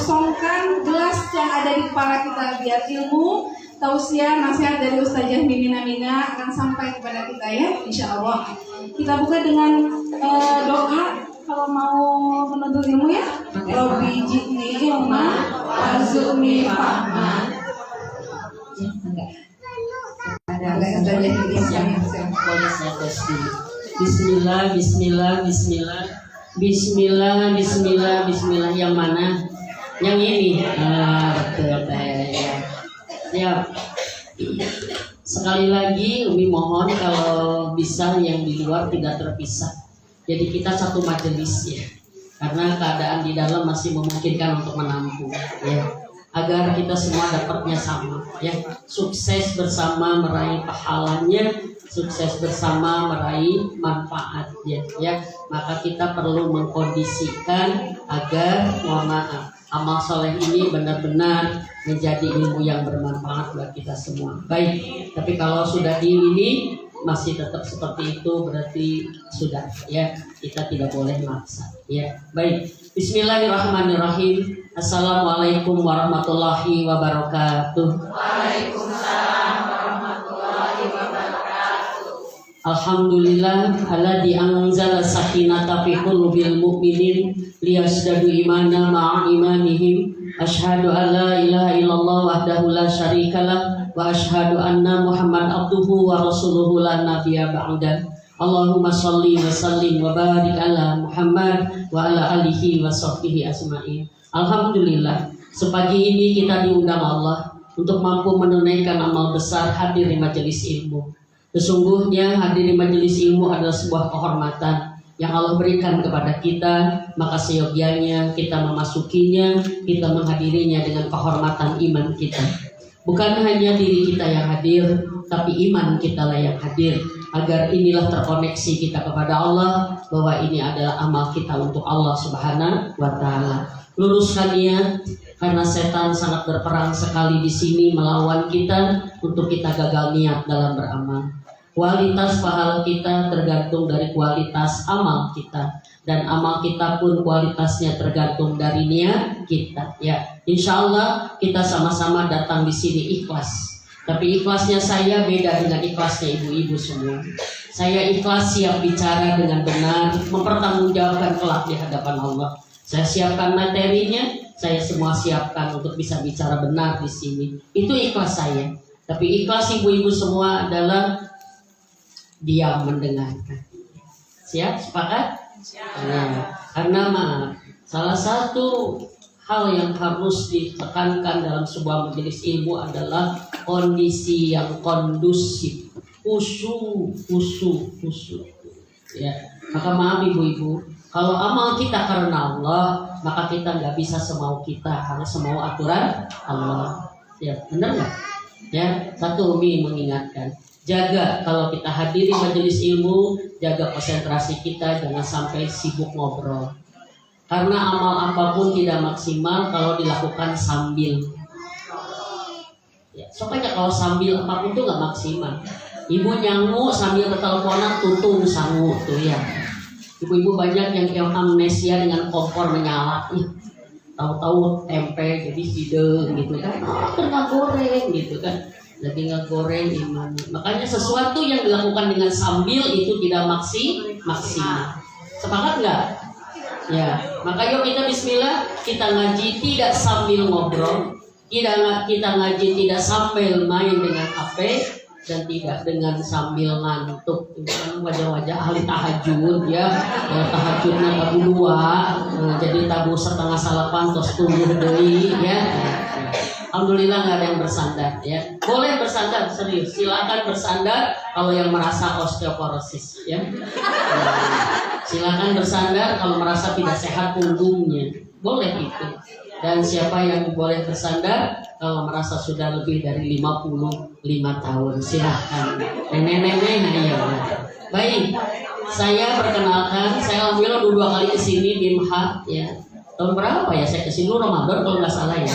kosongkan gelas yang ada di kepala kita biar ilmu, tausiah, nasihat dari Ustazah Mimin Aminah akan sampai kepada kita ya, insya Allah. Kita buka dengan doa kalau mau menuntut ilmu ya. Robbi jidni ilma warzuqni fahma. Ada Ustazah Mimin. Bismillah, bismillah, bismillah. Bismillah, bismillah, bismillah. Yang mana? Yang ini. Betul ya. Siap. Sekali lagi Umi mohon kalau bisa yang di luar tidak terpisah. Jadi kita satu majelis ya. Karena keadaan di dalam masih memungkinkan untuk menampung ya. Agar kita semua dapatnya sama ya. Sukses bersama meraih pahalanya, sukses bersama meraih manfaatnya ya. Maka kita perlu mengkondisikan agar mohon maaf amal soleh ini benar-benar menjadi ilmu yang bermanfaat buat kita semua. Baik, tapi kalau sudah di ini masih tetap seperti itu berarti sudah ya, kita tidak boleh maksa ya. Baik, bismillahirrahmanirrahim. Assalamualaikum warahmatullahi wabarakatuh. Waalaikumsalam warahmatullahi wabarakatuh. Alhamdulillah alladzi anzala sakinata fi qulubil mu'minin liyasdadu imana ma'a imanihim. Asyhadu an la ilaha illallah wahdahu la syarikalah wa asyhadu anna Muhammad abduhu wa rasuluhu la nabiyya ba'da. Allahumma shalli wa sallim wa barik ala Muhammad wa ala alihi wa sahbihi asma'in. Alhamdulillah, sepagi ini kita diundang Allah untuk mampu menunaikan amal besar hadir di majelis ilmu. Sesungguhnya hadir di majelis ilmu adalah sebuah kehormatan yang Allah berikan kepada kita, maka seyogianya kita memasukinya, kita menghadirinya dengan kehormatan iman kita. Bukan hanya diri kita yang hadir, tapi iman kita lah yang hadir. Agar inilah terkoneksi kita kepada Allah, bahwa ini adalah amal kita untuk Allah Subhanahu wa Ta'ala. Luruskan niat, karena setan sangat berperang sekali di sini melawan kita untuk kita gagal niat dalam beramal. Kualitas pahala kita tergantung dari kualitas amal kita, dan amal kita pun kualitasnya tergantung dari niat kita. Ya, insya Allah kita sama-sama datang di sini ikhlas. Tapi ikhlasnya saya beda dengan ikhlasnya ibu-ibu semua. Saya ikhlas siap bicara dengan benar, mempertanggungjawabkan kelak di hadapan Allah. Saya siapkan materinya, saya semua siapkan untuk bisa bicara benar di sini. Itu ikhlas saya. Tapi ikhlas ibu-ibu semua adalah diam mendengarkan. Siap? Sepakat? Nah, karena maaf, salah satu hal yang harus ditekankan dalam sebuah majelis ilmu adalah kondisi yang kondusif, khusyuk. Ya, maka maaf ibu-ibu, kalau amal kita karena Allah, maka kita nggak bisa semau kita, harus semau aturan Allah. Ya, benar nggak? Ya, satu Umi mengingatkan. Jaga kalau kita hadiri majelis ilmu, jaga konsentrasi kita, jangan sampai sibuk ngobrol. Karena amal apapun tidak maksimal kalau dilakukan sambil. Ya, soalnya kalau sambil apapun itu nggak maksimal. Ibu nyangu sambil berteleponan tutung sangu tuh ya. Ibu-ibu banyak yang amnesia dengan kompor menyala. Tahu-tahu tempe jadi hidung gitu kan. Tengah goreng gitu kan. Lagi ngegoreng iman. Makanya sesuatu yang dilakukan dengan sambil itu tidak maksimal. Sepakat nggak? Ya, maka yuk kita bismillah, kita ngaji tidak sambil ngobrol, kita ngaji tidak sambil main dengan HP, dan tidak dengan sambil ngantuk. Kan wajah-wajah ahli tahajud ya, tahajudnya tabu 2, jadi tabu setengah salapan terus tumbuh deui ya. Alhamdulillah nggak ada yang bersandar ya. Boleh bersandar serius, silakan bersandar kalau yang merasa osteoporosis ya. Silakan bersandar kalau merasa tidak sehat punggungnya, boleh itu. Dan siapa yang boleh bersandar kalau merasa sudah lebih dari 55 tahun, silahkan. Nenek-nenek, ayo. Baik, saya perkenalkan, saya alhamdulillah 2 kali kesini BIMHA ya. Tahun berapa ya saya kesini dulu Ramadan kalau nggak salah ya.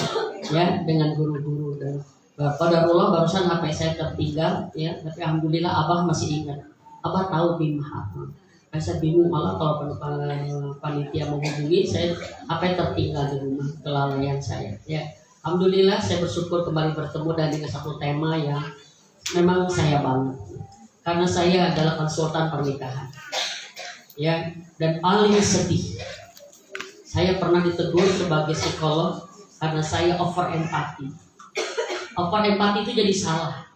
Ya, dengan guru-guru dan qadarullah barusan HP saya tertinggal ya, tapi alhamdulillah Abah masih ingat. Abah tahu BIMHA. Saya bingung malah kalau panitia menghubungi saya, apa yang tertinggal di rumah, kelalaian saya. Ya, alhamdulillah saya bersyukur kembali bertemu dan dengan satu tema yang memang saya banget, karena saya adalah konsultan pernikahan. Ya, dan paling sedih, saya pernah ditegur sebagai psikolog karena saya over empati. Over empati itu jadi salah.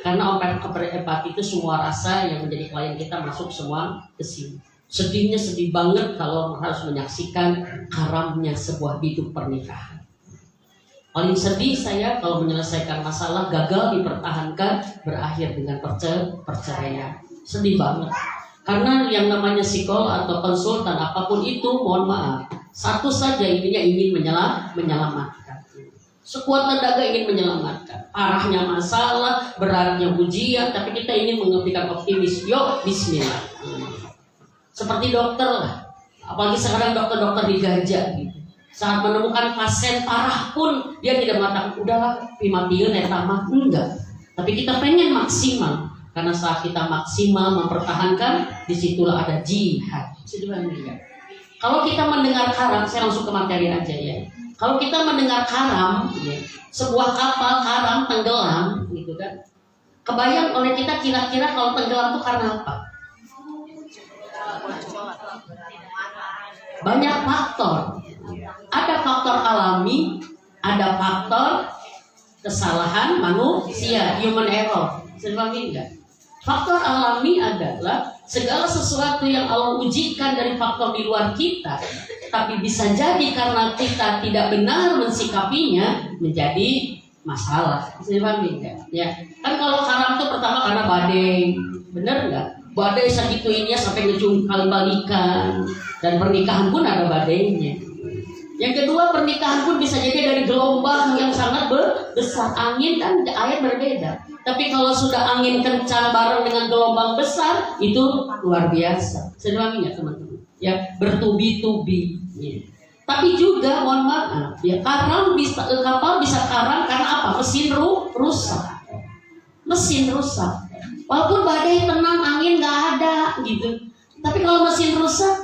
Karena over empati itu semua rasa yang menjadi klien kita masuk semua ke sini. Sedihnya sedih banget kalau harus menyaksikan karamnya sebuah hidup pernikahan. Paling sedih saya kalau menyelesaikan masalah gagal dipertahankan berakhir dengan perceraian. Sedih banget. Karena yang namanya psikolog atau konsultan apapun itu, mohon maaf, satu saja intinya ingin menyelamatkan. Sekuat tenaga ingin menyelamatkan. Parahnya masalah, beratnya ujian, tapi kita ingin mengepikan optimis. Yuk, bismillah. Seperti dokter lah. Apalagi sekarang dokter-dokter digaja gitu. Saat menemukan pasien parah pun dia tidak mengatakan udahlah pimatiin etama, enggak. Tapi kita pengen maksimal. Karena saat kita maksimal mempertahankan, disitulah ada jihad. Kalau kita mendengar karam, saya langsung ke materi aja ya. Kalau kita mendengar karam, ya, sebuah kapal karam tenggelam, gitu kan? Kebayang oleh kita kira-kira kalau tenggelam itu karena apa? Banyak faktor. Ada faktor alami, ada faktor kesalahan manusia, human error. Sebabnya enggak. Faktor alami adalah segala sesuatu yang Allah ujikan dari faktor di luar kita, tapi bisa jadi karena kita tidak benar mensikapinya menjadi masalah. Sebabnya enggak. Ya, kan kalau karam itu pertama karena badai, benar enggak? Badai segituinnya sampai ngejung kali balikan, dan pernikahan pun ada badainya. Yang kedua, pernikahan pun bisa jadi dari gelombang yang sangat besar. Angin dan air berbeda. Tapi kalau sudah angin kencang bareng dengan gelombang besar, itu luar biasa. Sedangkan ya teman-teman, ya bertubi-tubi. Ya. Tapi juga mohon maaf, ya kapal bisa karam karena apa? Mesin rusak. Mesin rusak. Walaupun badai tenang, angin nggak ada, gitu. Tapi kalau mesin rusak,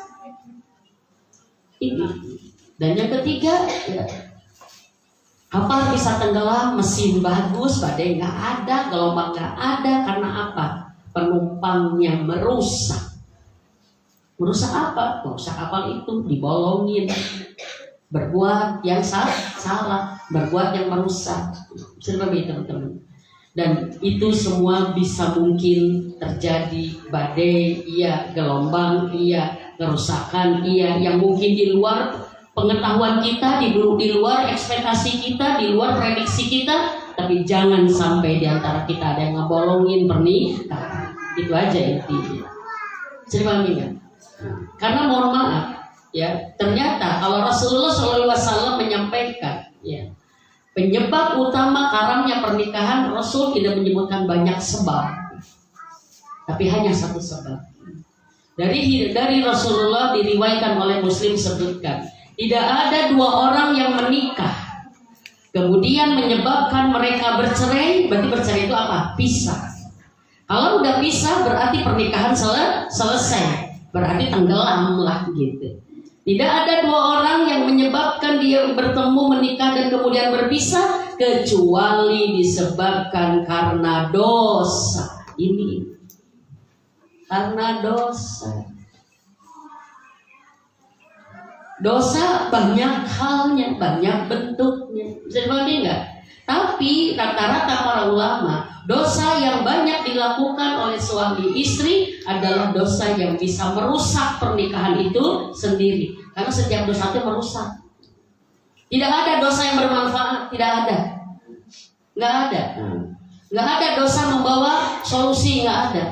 ini. Dan yang ketiga, ya, kapal bisa tenggelam, mesin bagus, badai nggak ada, gelombang nggak ada, karena apa? Penumpangnya merusak. Merusak apa? Merusak kapal itu, dibolongin, berbuat yang salah, berbuat yang merusak. Seperti itu teman-teman. Dan itu semua bisa mungkin terjadi, badai, iya, gelombang, iya, kerusakan, iya, yang mungkin di luar pengetahuan kita, di luar ekspektasi kita, di luar prediksi kita. Tapi jangan sampai di antara kita ada yang ngebolongin pernikahan. Itu aja intinya. Serba kan? Karena mohon maaf, ya ternyata kalau Rasulullah SAW menyampaikan, ya penyebab utama karamnya pernikahan, Rasul tidak menyebutkan banyak sebab, tapi hanya satu sebab. Dari Rasulullah diriwayatkan oleh Muslim sebutkan, tidak ada dua orang yang menikah kemudian menyebabkan mereka bercerai. Berarti bercerai itu apa? Pisah. Kalau udah pisah berarti pernikahan selesai. Berarti tenggelam lah gitu. Tidak ada dua orang yang menyebabkan dia bertemu, menikah dan kemudian berpisah kecuali disebabkan karena dosa. Ini karena dosa. Dosa banyak halnya, banyak bentuknya. Bisa dipahami enggak? Tapi rata-rata para ulama, dosa yang banyak dilakukan oleh suami istri adalah dosa yang bisa merusak pernikahan itu sendiri. Karena setiap dosa itu merusak. Tidak ada dosa yang bermanfaat, tidak ada. Enggak ada. Enggak ada dosa membawa solusi, enggak ada.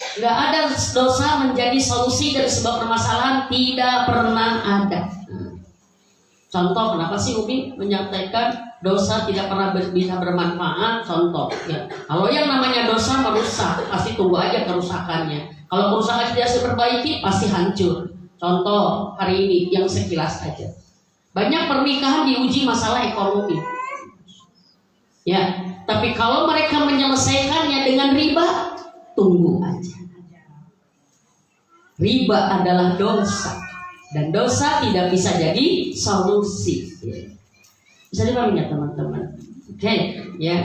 Nggak ada dosa menjadi solusi dari sebuah permasalahan, tidak pernah ada. Contoh, kenapa sih Umi menyampaikan dosa tidak pernah bisa bermanfaat? Contoh, ya. Kalau yang namanya dosa merusak, pasti tunggu aja kerusakannya. Kalau kerusakan tidak diperbaiki, pasti hancur. Contoh hari ini yang sekilas aja, banyak pernikahan diuji masalah ekonomi. Ya, tapi kalau mereka menyelesaikannya dengan riba, tunggu aja. Riba adalah dosa, dan dosa tidak bisa jadi solusi. Bisa dipahami ya teman-teman? Oke, ya.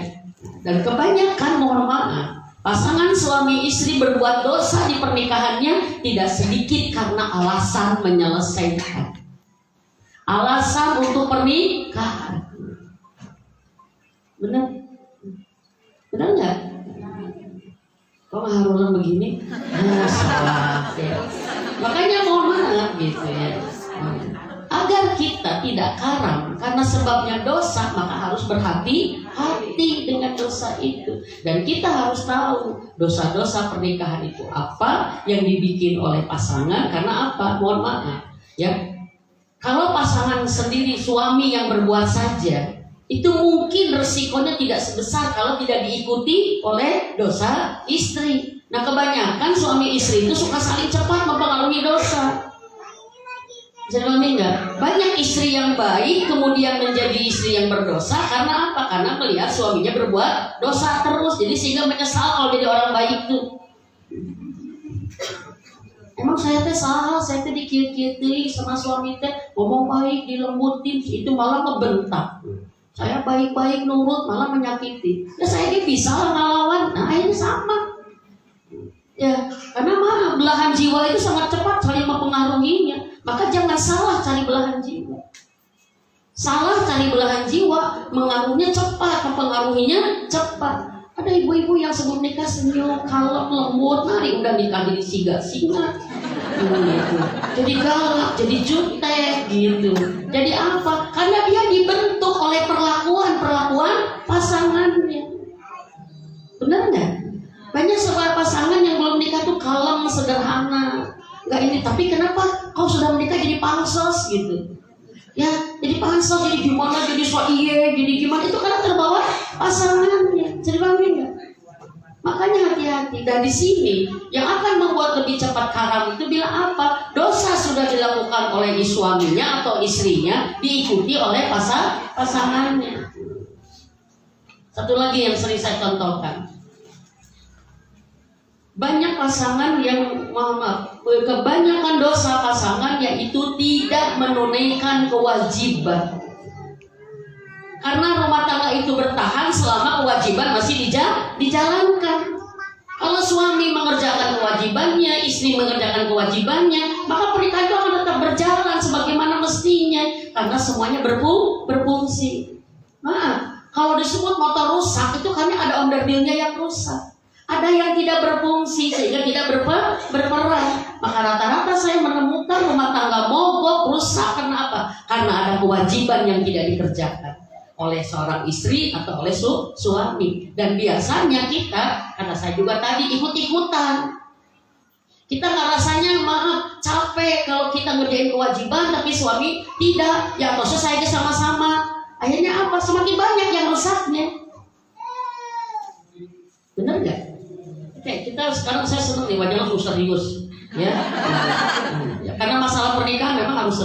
Dan kebanyakan, mohon maaf, pasangan suami istri berbuat dosa di pernikahannya tidak sedikit karena alasan menyelesaikan, alasan untuk pernikahan. Benar? Benar nggak? Kok ngaruh begini? Salah. Ya. Makanya mohon maaf gitu ya. Agar kita tidak karam karena sebabnya dosa, maka harus berhati-hati dengan dosa itu. Dan kita harus tahu dosa-dosa pernikahan itu apa yang dibikin oleh pasangan. Karena apa? Mohon maaf ya. Kalau pasangan sendiri, suami yang berbuat saja, itu mungkin resikonya tidak sebesar kalau tidak diikuti oleh dosa istri. Nah, kebanyakan suami istri itu suka saling cepat mempengaruhi dosa. Bisa dipahami nggak? Banyak istri yang baik kemudian menjadi istri yang berdosa karena apa? Karena melihat suaminya berbuat dosa terus, jadi sehingga menyesal kalau jadi orang baik tuh. Emang saya teh salah, saya teh dikit-kitin sama suami teh, ngomong baik, dilembutin, itu malah ngebentak. Saya baik-baik nurut malah menyakiti. Ya saya ini bisa ngelawan. Nah akhirnya sama. Ya karena belahan jiwa itu sangat cepat saling mempengaruhinya. Maka jangan salah cari belahan jiwa. Salah cari belahan jiwa, mengaruhnya cepat, mempengaruhinya cepat. Ada ibu-ibu yang sebelum nikah senyum, kalem, lembut, mari udah nikah jadi singa-singa. Gitu. Jadi galak, jadi jutek gitu. Jadi apa? Karena dia dibentuk oleh perlakuan pasangannya. Benar nggak? Banyak sebuah pasangan yang belum nikah tuh kalem, sederhana, nggak ini. Tapi kenapa kau sudah menikah jadi pansos gitu? Ya, jadi pansos, jadi gimana, jadi jadi gimana? Itu karena terbawa pasangannya. Jadi pahami nggak? Makanya hati-hati. Dan di sini yang akan membuat lebih cepat karam itu bila apa? Dosa sudah dilakukan oleh suaminya atau istrinya diikuti oleh pasangannya. Satu lagi yang sering saya contohkan. Banyak pasangan yang kebanyakan dosa pasangan yaitu tidak menunaikan kewajiban. Karena rumah tangga itu bertahan selama kewajiban masih dijalankan. Kalau suami mengerjakan kewajibannya, istri mengerjakan kewajibannya, maka pernikahan itu akan tetap berjalan sebagaimana mestinya. Karena semuanya berfungsi. Maaf, kalau disebut motor rusak itu karena ada onderdilnya yang rusak. Ada yang tidak berfungsi sehingga tidak berperan. Maka rata-rata saya menemukan rumah tangga mogok, rusak karena apa? Karena ada kewajiban yang tidak dikerjakan oleh seorang istri atau oleh suami. Dan biasanya kita, karena saya juga tadi ikut-ikutan, kita nggak rasanya capek kalau kita ngerjain kewajiban tapi suami tidak. Ya atau selesai aja sama-sama. Akhirnya apa? Semakin banyak yang rusaknya. Benar nggak? Oke, kita sekarang saya senang nih wajah langsung serius, ya. Karena masalah pernikahan memang harus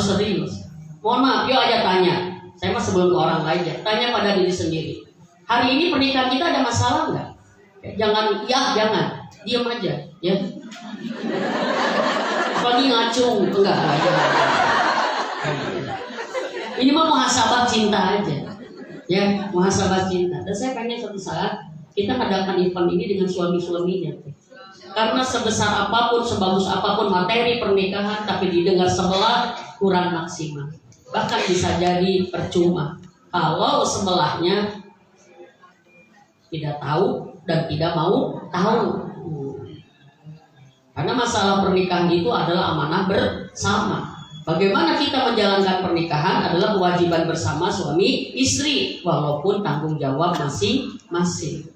serius. Mohon maaf, yuk aja tanya. Saya mah sebelum ke orang lain ya, tanya pada diri sendiri. Hari ini pernikahan kita ada masalah nggak? Jangan, diam aja, ya. Apalagi ngacung, enggak. Ini mah muhasabah cinta aja, ya, muhasabah cinta. Dan saya pengen suatu saat kita adakan event ini dengan suami-suaminya. Karena sebesar apapun, sebagus apapun materi pernikahan, tapi didengar sebelah kurang maksimal. Bahkan bisa jadi percuma kalau sebelahnya tidak tahu dan tidak mau tahu. Karena masalah pernikahan itu adalah amanah bersama. Bagaimana kita menjalankan pernikahan adalah kewajiban bersama suami istri, walaupun tanggung jawab masing-masing.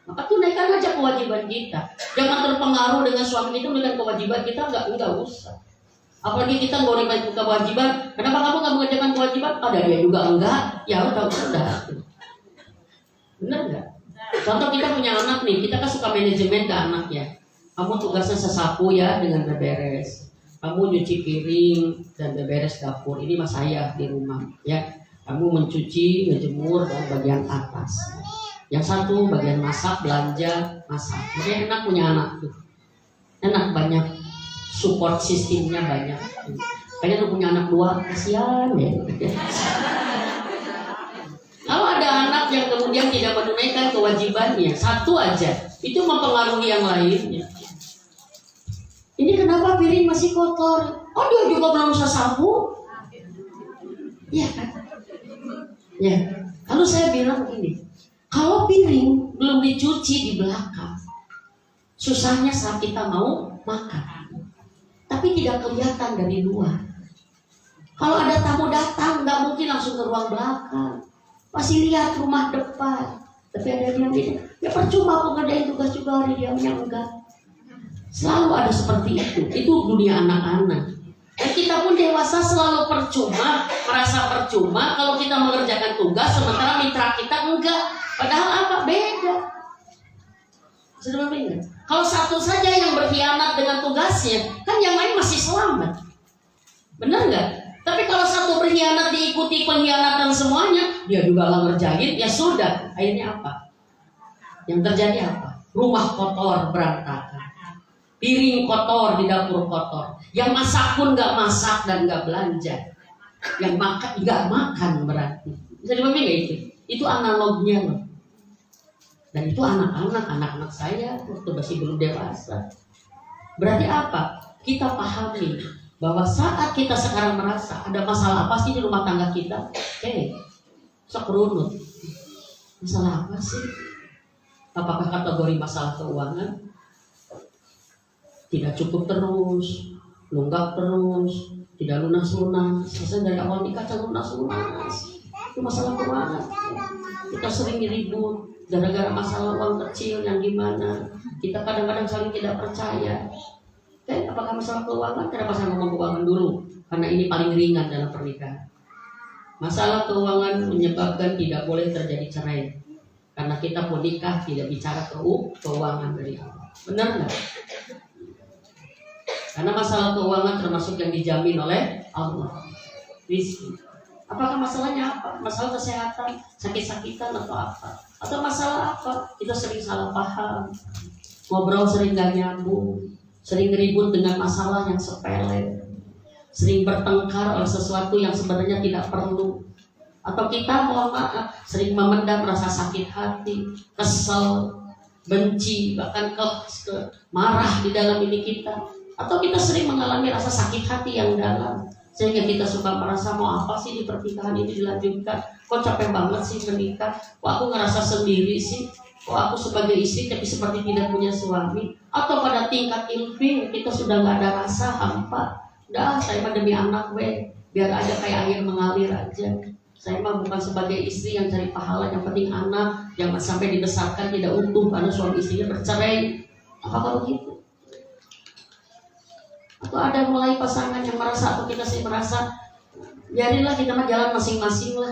Maka tunaikan aja kewajiban kita. Jangan terpengaruh dengan suami itu dengan kewajiban kita, enggak usah. Apalagi kita nggak menunaikan kewajiban. Kenapa kamu nggak mengerjakan kewajiban? Ada dia juga enggak. Ya udah. Benar nggak? Contoh kita punya anak nih, kita kan suka manajemen ke anak ya. Kamu tugasnya sesapu ya dengan beberes. Kamu nyuci piring dan beberes dapur. Ini mas saya di rumah ya. Kamu mencuci, menjemur dan bagian atas. Yang satu bagian masak, belanja, masak. Makanya enak punya anak tuh. enak, banyak support sistemnya banyak. Kayaknya lu punya anak 2, kasihan ya. Kalau ada anak yang kemudian tidak menunaikan kewajibannya, 1 aja, itu mempengaruhi yang lainnya. Ini kenapa piring masih kotor? Oh, dia juga belum bisa sapu. Ya kan? Ya. Kalau saya bilang begini, kalau piring belum dicuci di belakang, susahnya saat kita mau makan, tapi tidak kelihatan dari luar. Kalau ada tamu datang, nggak mungkin langsung ke ruang belakang, pasti lihat rumah depan. Tapi ada yang tidak, ya percuma aku ngerjain tugas juga hari diamnya enggak. Selalu ada seperti itu dunia anak-anak. Dan kita pun dewasa selalu merasa percuma kalau kita mengerjakan tugas sementara mitra kita enggak. Padahal apa? Beda. Sudah ingat? Kalau satu saja yang berkhianat dengan tugasnya, kan yang lain masih selamat. Benar nggak? Tapi kalau satu berkhianat diikuti pengkhianatan semuanya, dia juga nggak ngerjain, ya sudah. Akhirnya apa? Yang terjadi apa? Rumah kotor berantakan. Piring kotor, di dapur kotor. Yang masak pun nggak masak dan nggak belanja. Yang makan nggak makan berarti. Bisa dipahami nggak itu? Itu analoginya loh. Dan itu anak-anak saya waktu masih belum dewasa. Berarti apa? Kita pahami bahwa saat kita sekarang merasa ada masalah apa sih di rumah tangga kita, sok runut. Masalah apa sih? Apakah kategori masalah keuangan? Tidak cukup terus, nunggak terus, tidak lunas-lunas. Selesai dari awal nikah lunas-lunas. Itu masalah keuangan. Kita sering ribut gara-gara masalah uang kecil yang gimana. Kita kadang-kadang saling tidak percaya. Apakah masalah keuangan? Kenapa saya ngomong keuangan dulu? Karena ini paling ringan dalam pernikahan. Masalah keuangan menyebabkan tidak boleh terjadi cerai. Karena kita pun nikah tidak bicara keuangan dari awal. Benar nggak? Karena masalah keuangan termasuk yang dijamin oleh Allah. Rizki. Apakah masalahnya apa? Masalah kesehatan, sakit-sakitan atau apa? Atau masalah apa? Kita sering salah paham, ngobrol sering gak nyambung, sering ribut dengan masalah yang sepele, sering bertengkar oleh sesuatu yang sebenarnya tidak perlu. Atau kita mohon maaf, sering memendam rasa sakit hati, kesel, benci, bahkan marah di dalam diri kita. Atau kita sering mengalami rasa sakit hati yang dalam, sehingga kita suka merasa mau apa sih di pernikahan ini dilanjutkan. Kok capek banget sih menikah. Kok aku ngerasa sendiri sih. Kok aku sebagai istri tapi seperti tidak punya suami. Atau pada tingkat ilfil kita sudah gak ada rasa, hampa. Udah, saya mah demi anak biar aja kayak air mengalir aja. Saya mah bukan sebagai istri yang cari pahala, yang penting anak. Jangan sampai dibesarkan tidak utuh karena suami istrinya bercerai. Apakah begitu? Atau ada mulai pasangan yang merasa, atau kita sih merasa, biarinlah kita mah jalan masing-masing lah,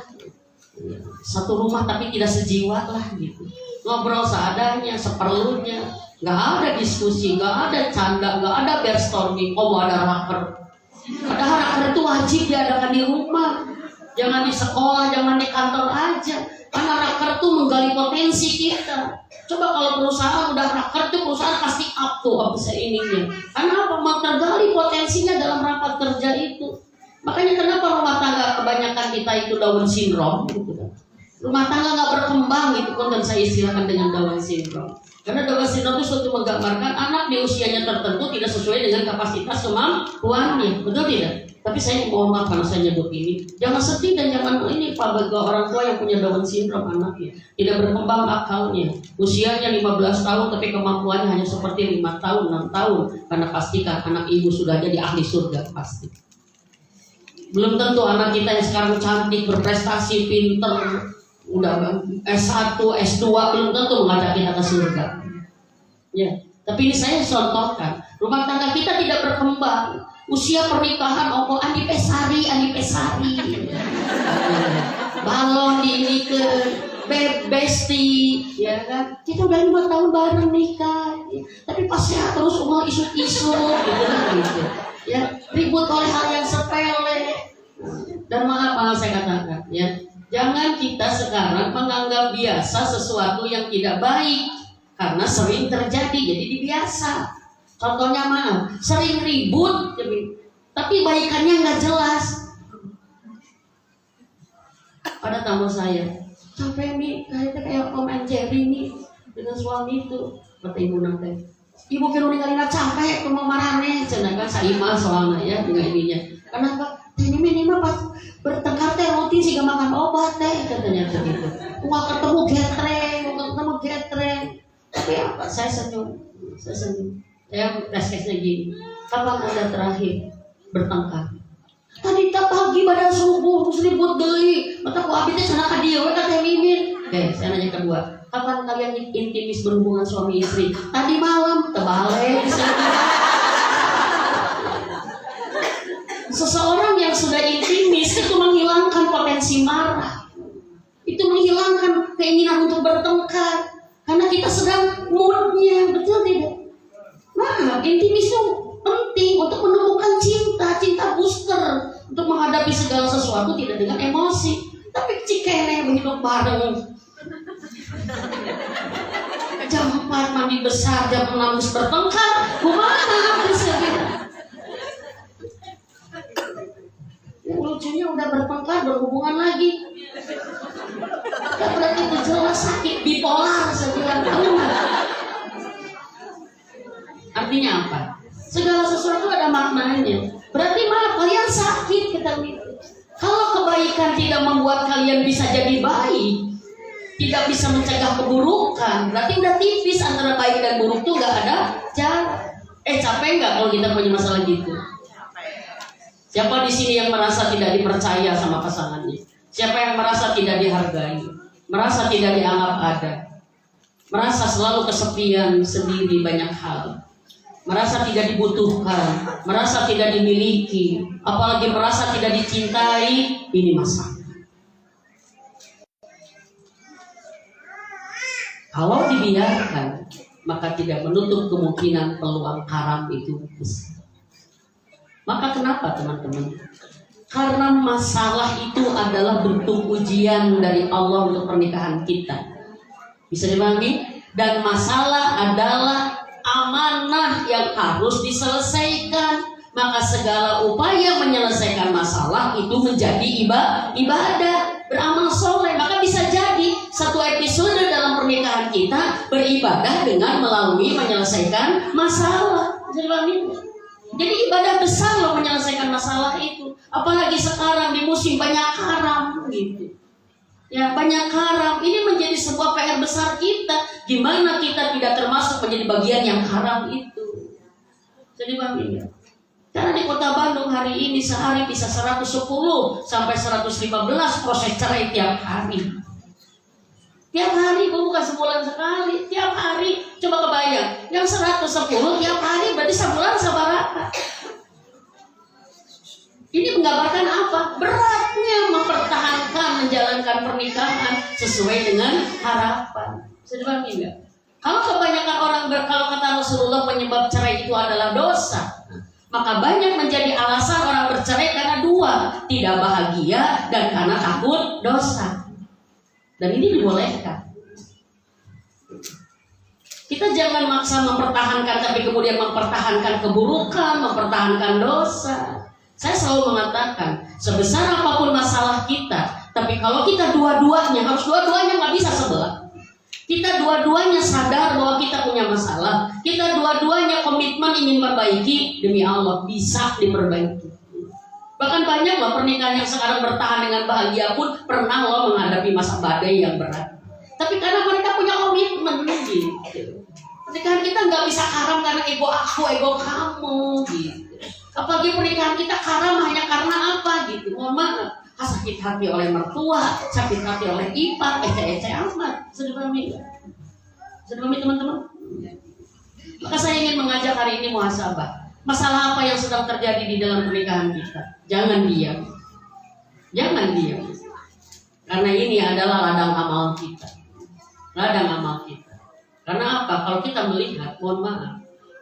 satu rumah tapi tidak sejiwa lah gitu. Ngobrol seadanya, seperlunya, nggak ada diskusi, nggak ada canda, nggak ada brainstorming. Oh, mau ada raker. Padahal raker itu wajib diadakan di rumah, jangan di sekolah, jangan di kantor aja. Karena raker itu menggali potensi kita. Coba kalau perusahaan udah raker tuh, perusahaan pasti up tuh bisa ininya. Karena apa? Tergali potensinya dalam rapat kerja itu. Makanya kenapa rumah tangga kebanyakan kita itu Down syndrome gitu kan. Rumah tangga nggak berkembang gitu pun, dan saya istilahkan dengan Down syndrome. Karena Down syndrome itu suatu menggambarkan anak di usianya tertentu tidak sesuai dengan kapasitas kemampuannya, betul tidak? Tapi saya mohon maaf karena saya nyebut ini. Jangan sedih dan jangan ini Pak, bagi orang tua yang punya Down syndrome anaknya tidak berkembang akalnya. Usianya 15 tahun tapi kemampuannya hanya seperti 5 tahun, 6 tahun. Karena pastikan anak ibu sudah jadi ahli surga pasti. Belum tentu anak kita yang sekarang cantik, berprestasi, pinter, udah S1, S2 belum tentu mengajak kita ke surga. Ya, tapi ini saya contohkan. Rumah tangga kita tidak berkembang. Usia pernikahan Andi Pesari, balon ini ke besti, ya kan? Kita udah 5 tahun bareng nikah, ya. Tapi pas ya terus umur isu-isu, gitu. Ya, ribut oleh hal yang sepele. Dan maaf saya katakan, ya, jangan kita sekarang menganggap biasa sesuatu yang tidak baik, karena sering terjadi, jadi dibiasa. Contohnya mana? Sering ribut, tapi baikannya nggak jelas. Pada tamu saya, capek nih, kayak Tom and Jerry nih dengan suami itu. Kata ibu nanti, ibu kira ninggalin capek, kamu marah nih. Sedangkan saya mah soalnya ya dengan ininya. Kenapa? Ini minimal pas bertengkar teh rutin sih gak makan obat teh katanya begitu. Nggak ketemu getreng. Tapi apa? Saya senyum. Saya resesnya gini. Kapan Anda terakhir bertengkar? Tadi pagi pada subuh terus ribut deui. Mata ku abi teh cenah ka dieu we ka teh mimin. Oke, saya nanya kedua. Kapan kalian intimis berhubungan suami istri? Tadi malam, terbalik. Seseorang yang sudah intimis itu menghilangkan potensi marah. Itu menghilangkan keinginan untuk bertengkar. Karena kita sedang moodnya, betul tidak? Nah, intimis itu penting untuk menemukan cinta booster untuk menghadapi segala sesuatu tidak dengan emosi, tapi cikene hidup bareng. Jam 4 mandi besar, jam 6 harus bertengkar, kumaha bisa gitu. Lucunya udah bertengkar, berhubungan lagi. Gak berarti itu jelas sakit bipolar, saya bilang kamu. Artinya apa? Segala sesuatu ada maknanya. Berarti malah kalian sakit kita gitu. Kalau kebaikan tidak membuat kalian bisa jadi baik, tidak bisa mencegah keburukan, berarti udah tipis antara baik dan buruk tuh gak ada jarak. Capek nggak kalau kita punya masalah gitu? Siapa di sini yang merasa tidak dipercaya sama pasangannya? Siapa yang merasa tidak dihargai? Merasa tidak dianggap ada? Merasa selalu kesepian, sendiri banyak hal? Merasa tidak dibutuhkan, merasa tidak dimiliki, apalagi merasa tidak dicintai, ini masalah. Kalau dibiarkan, maka tidak menutup kemungkinan peluang haram itu besar. Maka kenapa teman-teman? Karena masalah itu adalah bentuk ujian dari Allah untuk pernikahan kita. Bisa dipahami? Dan masalah adalah amanah yang harus diselesaikan. Maka segala upaya menyelesaikan masalah itu menjadi ibadah, beramal soleh. Maka bisa jadi satu episode dalam pernikahan kita beribadah dengan melalui menyelesaikan masalah. Jadi ibadah besar loh menyelesaikan masalah itu. Apalagi sekarang di musim banyak haram gitu. Ya, banyak haram. Ini menjadi sebuah PR besar kita. Gimana kita tidak termasuk menjadi bagian yang haram itu. Jadi pahami ya? Karena di kota Bandung hari ini sehari bisa 110 sampai 115 proses cerai tiap hari. Tiap hari, bukan sebulan sekali. Tiap hari, coba kebayang. Yang 110 tiap hari berarti sebulan seberapa? Ini menggambarkan apa? Beratnya mempertahankan, menjalankan pernikahan sesuai dengan harapan. Sudah paham enggak? Kalau kebanyakan orang kalau kata Rasulullah penyebab cerai itu adalah dosa, maka banyak menjadi alasan orang bercerai karena dua, tidak bahagia dan karena takut dosa. Dan ini dibolehkan. Kita jangan maksa mempertahankan tapi kemudian mempertahankan keburukan, mempertahankan dosa. Saya selalu mengatakan, sebesar apapun masalah kita, tapi kalau kita dua-duanya, harus dua-duanya nggak bisa sebelah. Kita dua-duanya sadar bahwa kita punya masalah. Kita dua-duanya komitmen ingin perbaiki, demi Allah bisa diperbaiki. Bahkan banyak loh pernikahan yang sekarang bertahan dengan bahagia pun pernah loh menghadapi masa badai yang berat. Tapi karena mereka punya komitmen gitu. Pernikahan kita nggak bisa karam karena ego aku, ego kamu gitu. Apalagi pernikahan kita karam hanya karena apa gitu. Mohon maaf, sakit hati oleh mertua, sakit hati oleh ipar, ece-ece amat. Sudah pahami nggak? Sudah pahami teman-teman? Maka saya ingin mengajak hari ini muhasabah. Masalah apa yang sedang terjadi di dalam pernikahan kita? Jangan diam. Jangan diam. Karena ini adalah ladang amal kita. Ladang amal kita. Karena apa? Kalau kita melihat, mohon maaf,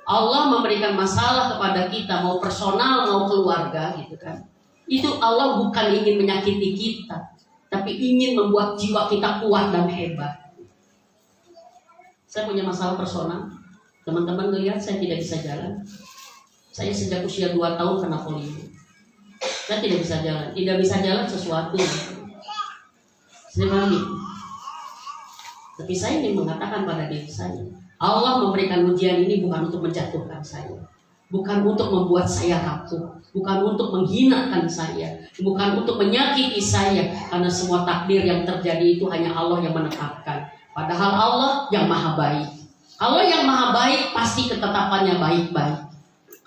Allah memberikan masalah kepada kita, mau personal, mau keluarga gitu kan. Itu Allah bukan ingin menyakiti kita, tapi ingin membuat jiwa kita kuat dan hebat. Saya punya masalah personal. Teman-teman melihat saya tidak bisa jalan. Saya sejak usia 2 tahun kena polio. Saya tidak bisa jalan. Tidak bisa jalan sesuatu. Saya pahami. Tapi saya ingin mengatakan pada diri saya, Allah memberikan ujian ini bukan untuk menjatuhkan saya, bukan untuk membuat saya rapuh, bukan untuk menghinakan saya, bukan untuk menyakiti saya, karena semua takdir yang terjadi itu hanya Allah yang menetapkan. Padahal Allah yang maha baik. Allah yang maha baik pasti ketetapannya baik-baik.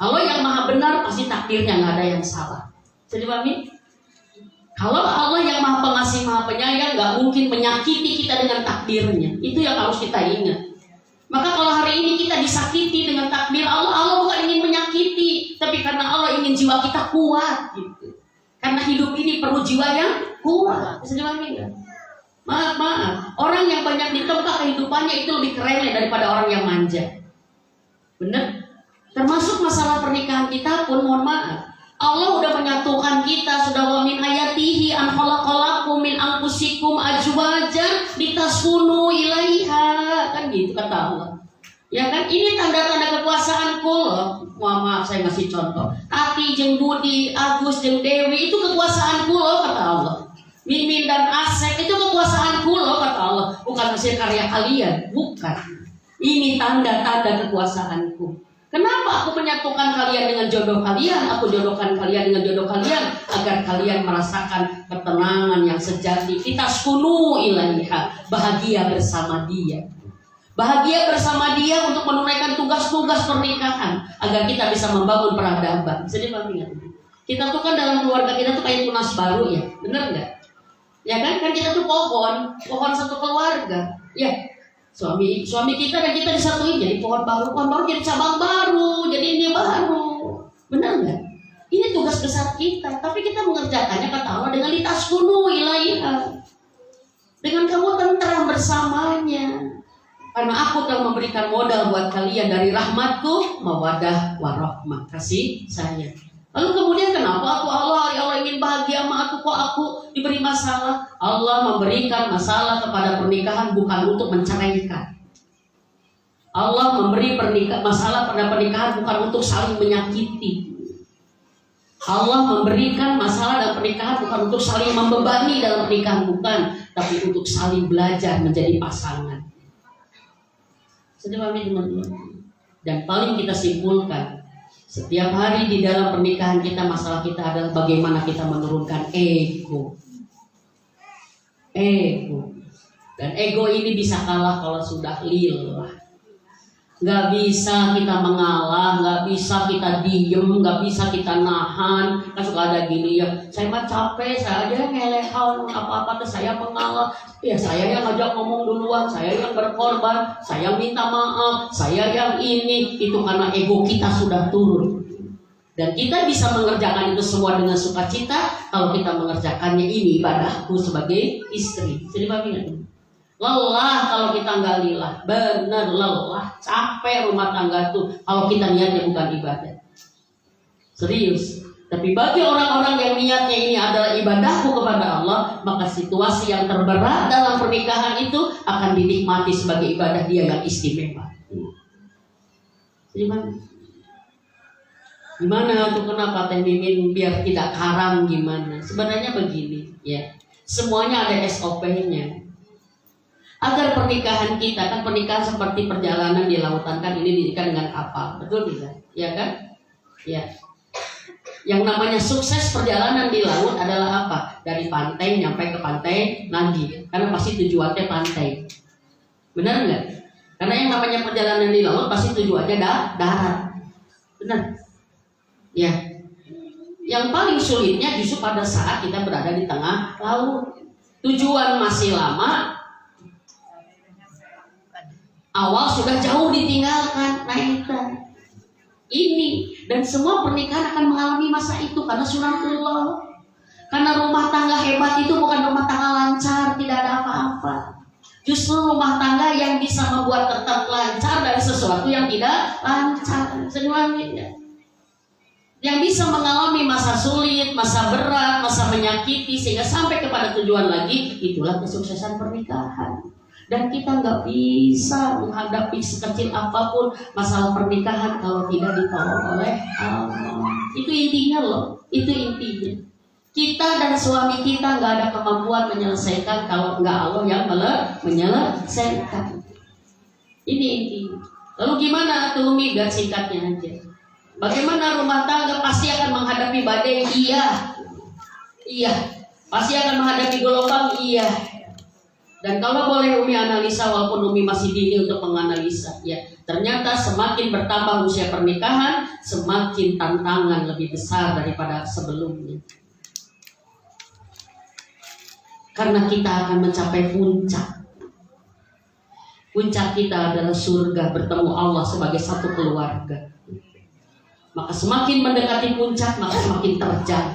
Allah yang maha benar pasti takdirnya nggak ada yang salah. Jadi pahami? Kalau Allah yang maha pengasih, maha penyayang, nggak mungkin menyakiti kita dengan takdirnya. Itu yang harus kita ingat. Maka kalau hari ini kita disakiti dengan takdir Allah, Allah bukan ingin menyakiti, tapi karena Allah ingin jiwa kita kuat, gitu. Karena hidup ini perlu jiwa yang kuat. Bisa dipahami nggak? Maaf, orang yang banyak ditempa kehidupannya itu lebih keren daripada orang yang manja. Benar? Termasuk masalah pernikahan kita pun, mohon maaf. Allah udah menyatukan kita, sudah wa min ayatihi an khalaqalakum min anfusikum azwajan litaskunu ilaiha, kan gitu kata Allah. Ya kan, ini tanda-tanda kekuasaanku loh. Maaf, saya ngasih contoh. Tati jeung Budi, Agus jeung Dewi itu kekuasaanku loh kata Allah. Mimin dan Asep itu kekuasaanku loh kata Allah. Bukan hasil karya kalian, bukan. Ini tanda-tanda kekuasaanku. Kenapa aku menyatukan kalian dengan jodoh kalian? Aku jodohkan kalian dengan jodoh kalian agar kalian merasakan ketenangan yang sejati. Litaskunu ilaiha, bahagia bersama dia. Bahagia bersama dia untuk menunaikan tugas-tugas pernikahan agar kita bisa membangun peradaban. Jadi ingat, kita tuh kan dalam keluarga kita tuh kayak tunas baru ya, bener nggak? Ya kan kita tuh pohon satu keluarga. Ya, suami kita dan kita disatuin jadi pohon baru jadi cabang baru, jadi ini baru, benar nggak? Ini tugas besar kita, tapi kita mengerjakannya kata Allah dengan litaskunu ilaiha, dengan kamu tentram bersamanya. Karena aku telah memberikan modal buat kalian dari rahmatku, mawadah warahmah, kasih sayang. Lalu kemudian kenapa Allah ingin bahagia sama aku, kok aku diberi masalah? Allah memberikan masalah kepada pernikahan bukan untuk menceraikan. Allah memberi masalah pada pernikahan bukan untuk saling menyakiti. Allah memberikan masalah dalam pernikahan bukan untuk saling membebani dalam pernikahan, bukan, tapi untuk saling belajar menjadi pasangan. Sedih teman-teman. Dan paling kita simpulkan, setiap hari di dalam pernikahan kita, masalah kita adalah bagaimana kita menurunkan ego. Dan ego ini bisa kalah kalau sudah lillah. Gak bisa kita mengalah, gak bisa kita diem, gak bisa kita nahan. Kan suka ada gini ya, saya mah capek, saya aja ngelehan, apa-apa saya mengalah. Ya saya yang ngajak ngomong duluan, saya yang berkorban, saya minta maaf, saya yang ini. Itu karena ego kita sudah turun. Dan kita bisa mengerjakan itu semua dengan sukacita kalau kita mengerjakannya ini ibadahku sebagai istri. Jadi pahami. Lelah kalau kita nggak lillah, bener lelah, capek rumah tangga tuh kalau kita niatnya bukan ibadah. Serius. Tapi bagi orang-orang yang niatnya ini adalah ibadahku kepada Allah, maka situasi yang terberat dalam pernikahan itu akan dinikmati sebagai ibadah dia yang istimewa. Gimana tuh, kenapa Teh Mimin biar tidak karam gimana? Sebenarnya begini ya, semuanya ada SOP-nya. Agar pernikahan kita, kan pernikahan seperti perjalanan di lautan, kan ini diikat dengan kapal, betul tidak? Ya kan? Ya. Yang namanya sukses perjalanan di laut adalah apa? Dari pantai nyampe ke pantai lagi, karena pasti tujuannya pantai. Benar nggak? Karena yang namanya perjalanan di laut pasti tujuannya darat. Benar? Ya. Yang paling sulitnya justru pada saat kita berada di tengah laut. Tujuan masih lama, awal sudah jauh ditinggalkan. Nah ini dan semua pernikahan akan mengalami masa itu karena sunatullah. Karena rumah tangga hebat itu bukan rumah tangga lancar, tidak ada apa-apa. Justru rumah tangga yang bisa membuat tetap lancar dari sesuatu yang tidak lancar. Semuanya yang bisa mengalami masa sulit, masa berat, masa menyakiti sehingga sampai kepada tujuan lagi, itulah kesuksesan pernikahan. Dan kita nggak bisa menghadapi sekecil apapun masalah pernikahan kalau tidak ditolong oleh Allah. Itu intinya loh, itu intinya. Kita dan suami kita nggak ada kemampuan menyelesaikan kalau nggak Allah yang menyelesaikan. Ini intinya. Lalu gimana tuh Umi? Gak singkatnya aja. Bagaimana rumah tangga pasti akan menghadapi badai? Iya. Pasti akan menghadapi gelombang? Iya. Dan kalau boleh Umi analisa, walaupun Umi masih dini untuk menganalisa, ya ternyata semakin bertambah usia pernikahan, semakin tantangan lebih besar daripada sebelumnya. Karena kita akan mencapai puncak. Puncak kita adalah surga, bertemu Allah sebagai satu keluarga. Maka semakin mendekati puncak, maka semakin terjal,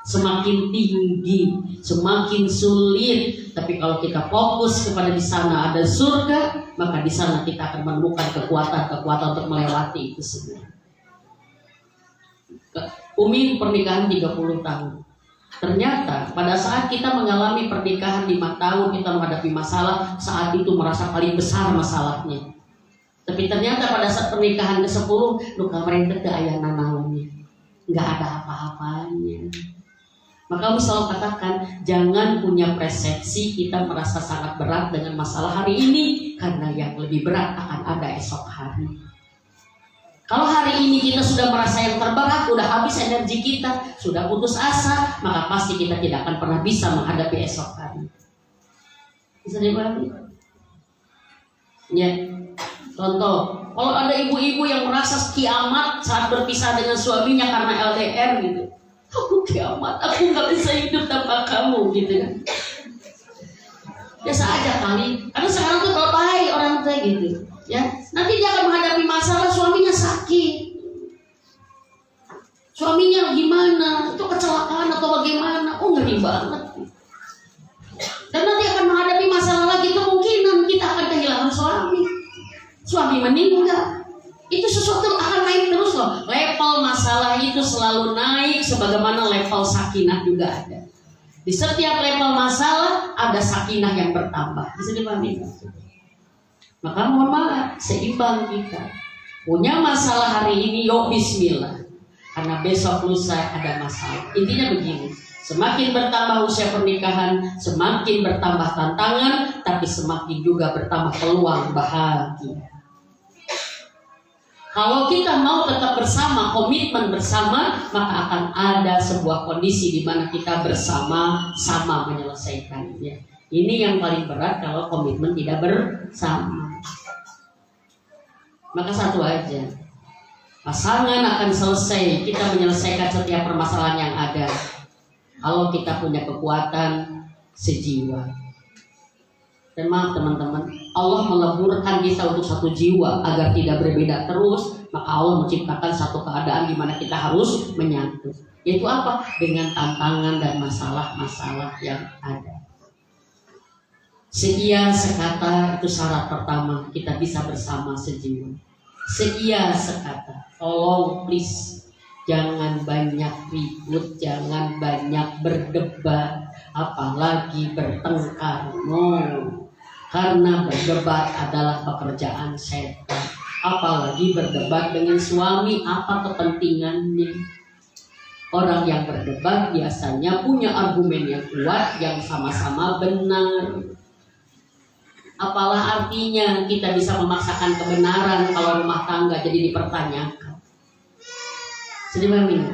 semakin tinggi, semakin sulit. Tapi kalau kita fokus kepada di sana ada surga, maka di sana kita akan menemukan kekuatan untuk melewati itu semua. Umi pernikahan 30 tahun. Ternyata pada saat kita mengalami pernikahan 5 tahun, kita menghadapi masalah, saat itu merasa paling besar masalahnya. Tapi ternyata pada saat pernikahan ke-10, luka mereka ke ayah nanaunnya, nggak ada apa-apanya. Maka aku selalu katakan, jangan punya persepsi kita merasa sangat berat dengan masalah hari ini, karena yang lebih berat akan ada esok hari. Kalau hari ini kita sudah merasa yang terberat, sudah habis energi kita, sudah putus asa, maka pasti kita tidak akan pernah bisa menghadapi esok hari. Bisa dipahami? Ya, contoh, kalau ada ibu-ibu yang merasa kiamat saat berpisah dengan suaminya karena LDR gitu. Aku kiamat, aku nggak bisa hidup tanpa kamu gitu kan. Biasa aja kali, karena sekarang tuh terbaik orang tua gitu. Ya, nanti dia akan menghadapi masalah suaminya sakit, suaminya gimana, itu kecelakaan atau bagaimana, ngeri banget. Dan nanti akan menghadapi masalah lagi, kemungkinan kita akan kehilangan suami meninggal. Itu sesuatu akan naik terus loh. Level masalah itu selalu naik, sebagaimana level sakinah juga ada. Di setiap level masalah ada sakinah yang bertambah. Bisa dipahami? Maka mohon maaf, seimbang kita. Punya masalah hari ini, yuk bismillah. Karena besok lusa ada masalah. Intinya begini, semakin bertambah usia pernikahan, semakin bertambah tantangan, tapi semakin juga bertambah peluang bahagia. Kalau kita mau tetap bersama, komitmen bersama, maka akan ada sebuah kondisi di mana kita bersama-sama menyelesaikannya. Ini yang paling berat kalau komitmen tidak bersama. Maka satu aja, pasangan akan selesai, kita menyelesaikan setiap permasalahan yang ada kalau kita punya kekuatan sejiwa. Dan maaf teman-teman, Allah meleburkan kita untuk satu jiwa agar tidak berbeda terus. Maka Allah menciptakan satu keadaan di mana kita harus menyatu. Yaitu apa? Dengan tantangan dan masalah-masalah yang ada. Seia sekata itu syarat pertama kita bisa bersama sejiwa. Seia sekata, tolong please jangan banyak ribut, jangan banyak berdebat, apalagi bertengkar. No. Karena berdebat adalah pekerjaan setan. Apalagi berdebat dengan suami, apa kepentingannya? Orang yang berdebat biasanya punya argumen yang kuat, yang sama-sama benar. Apalah artinya kita bisa memaksakan kebenaran kalau rumah tangga jadi dipertanyakan. Sedih banget.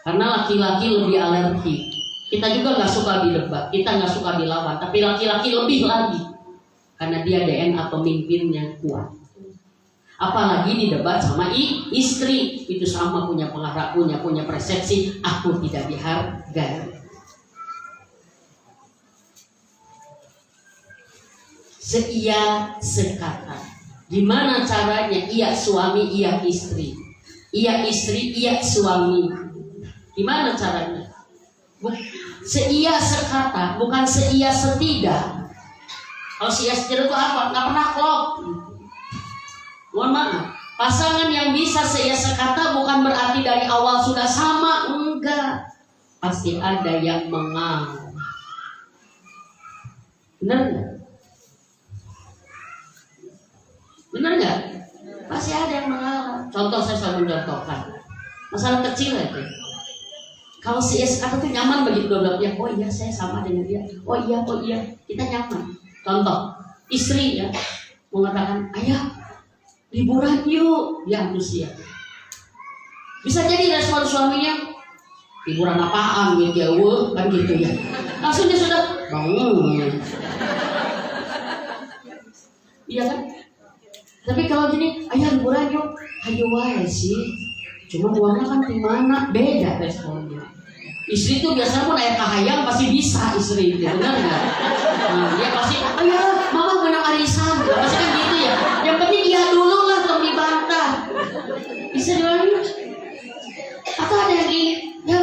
Karena laki-laki lebih alergi. Kita juga nggak suka didebat, kita nggak suka dilawan. Tapi laki-laki lebih lagi, karena dia DNA pemimpinnya kuat. Apalagi didebat sama istri, itu sama punya pengaruh, punya persepsi. Aku tidak dihargai. Seia sekata. Gimana caranya? Iya suami, iya istri. Iya istri, iya suami. Gimana caranya? Seia sekata, bukan seia setidak. Kalau seia setidak itu apa? Nggak pernah klop. Mohon maaf. Pasangan yang bisa seia sekata bukan berarti dari awal sudah sama. Enggak. Pasti ada yang mengalah. Benar nggak? bisa mencontohkan. Masalah kecil itu. Kalau si kata tuh nyaman bagi kedua belah pihak. Oh iya, saya sama dengan dia. Oh iya, kita nyaman. Contoh, istri ya mengatakan, ayah liburan yuk, dia antusias. Bisa jadi respon suaminya, liburan apaan gitu ya, kan gitu ya. Langsung dia sudah bangun. Iya kan? Tapi kalau gini, ayah liburan yuk, ayo wae sih. Cuma uangnya kan di mana? Beda responnya. Istri tuh biasanya pun ayah kahayang pasti bisa istri itu, benar nggak? Nah, dia pasti, ayah, mama menang arisan, pasti kan gitu ya. Yang penting dia dulu lah untuk dibantah. Istri lagi, atau ada yang gini, ya,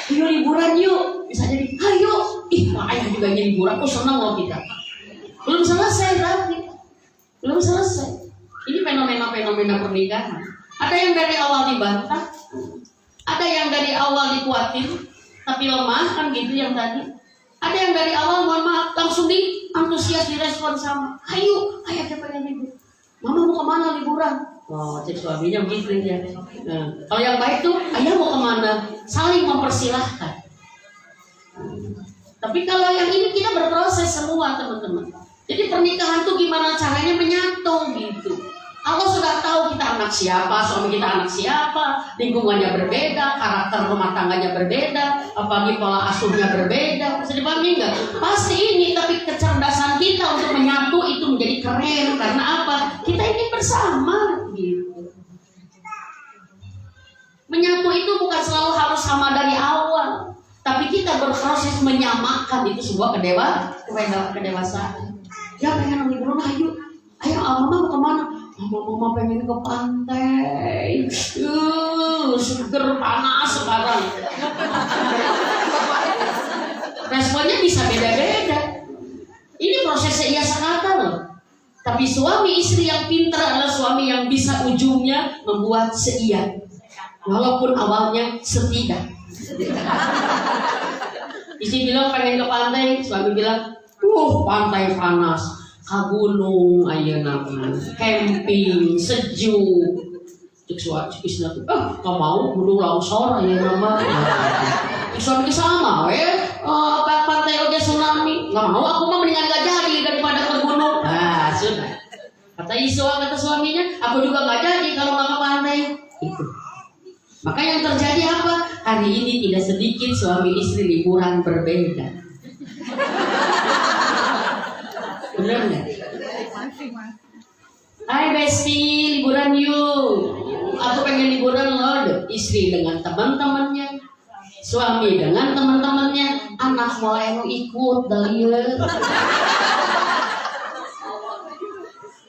ayo liburan yuk, bisa jadi, ayo, ayah juga ingin liburan, senang loh kita. Belum selesai tapi, belum selesai. Ini fenomena pernikahan. Ada yang dari awal dibantah, ada yang dari awal dikuatin, tapi lemah kan gitu yang tadi. Ada yang dari awal mohon maaf langsung antusias direspon sama, ayo kita pengen libur. Mama mau kemana liburan? Oh, cek suaminya begitu ya. Nah, kalau yang baik tuh, ayah mau kemana? Saling mempersilahkan. Tapi kalau yang ini kita berproses semua teman-teman. Jadi pernikahan tuh gimana caranya menyatu gitu. Allah sudah tahu kita anak siapa, suami kita anak siapa, lingkungannya berbeda, karakter rumah tangganya berbeda, apalagi pola asuhnya berbeda. Bisa dipahami nggak? Pasti ini, tapi kecerdasan kita untuk menyatu itu menjadi keren. Karena apa? Kita ingin bersama gitu. Menyatu itu bukan selalu harus sama dari awal, tapi kita berproses menyamakan, itu sebuah kedewasaan. Ya pengen liburan, ayo mama mau kemana? Mama pengen ke pantai. Seger panas sekarang. Responnya bisa beda-beda. Ini prosesnya iya sekata loh. Tapi suami istri yang pintar adalah suami yang bisa ujungnya membuat seia, walaupun awalnya setidak. Istri bilang pengen ke pantai, suami bilang, pantai panas. Ka gunung ayeuna camping sejuk cek suami tuh kau mau gunung longsor ayeuna mah suami sama pantai oge tsunami nggak mau, aku mah mendingan gak jadi daripada ke gunung. Nah sudah kata suaminya, aku juga gak jadi kalau nggak ke pantai itu. Maka yang terjadi apa? Hari ini tidak sedikit suami istri liburan berbeda. Bener nggak? Hai Besti, liburan yuk. Aku pengen liburan loh. Istri dengan teman-temannya, suami dengan teman-temannya, anak mulai mau ikut dahlia.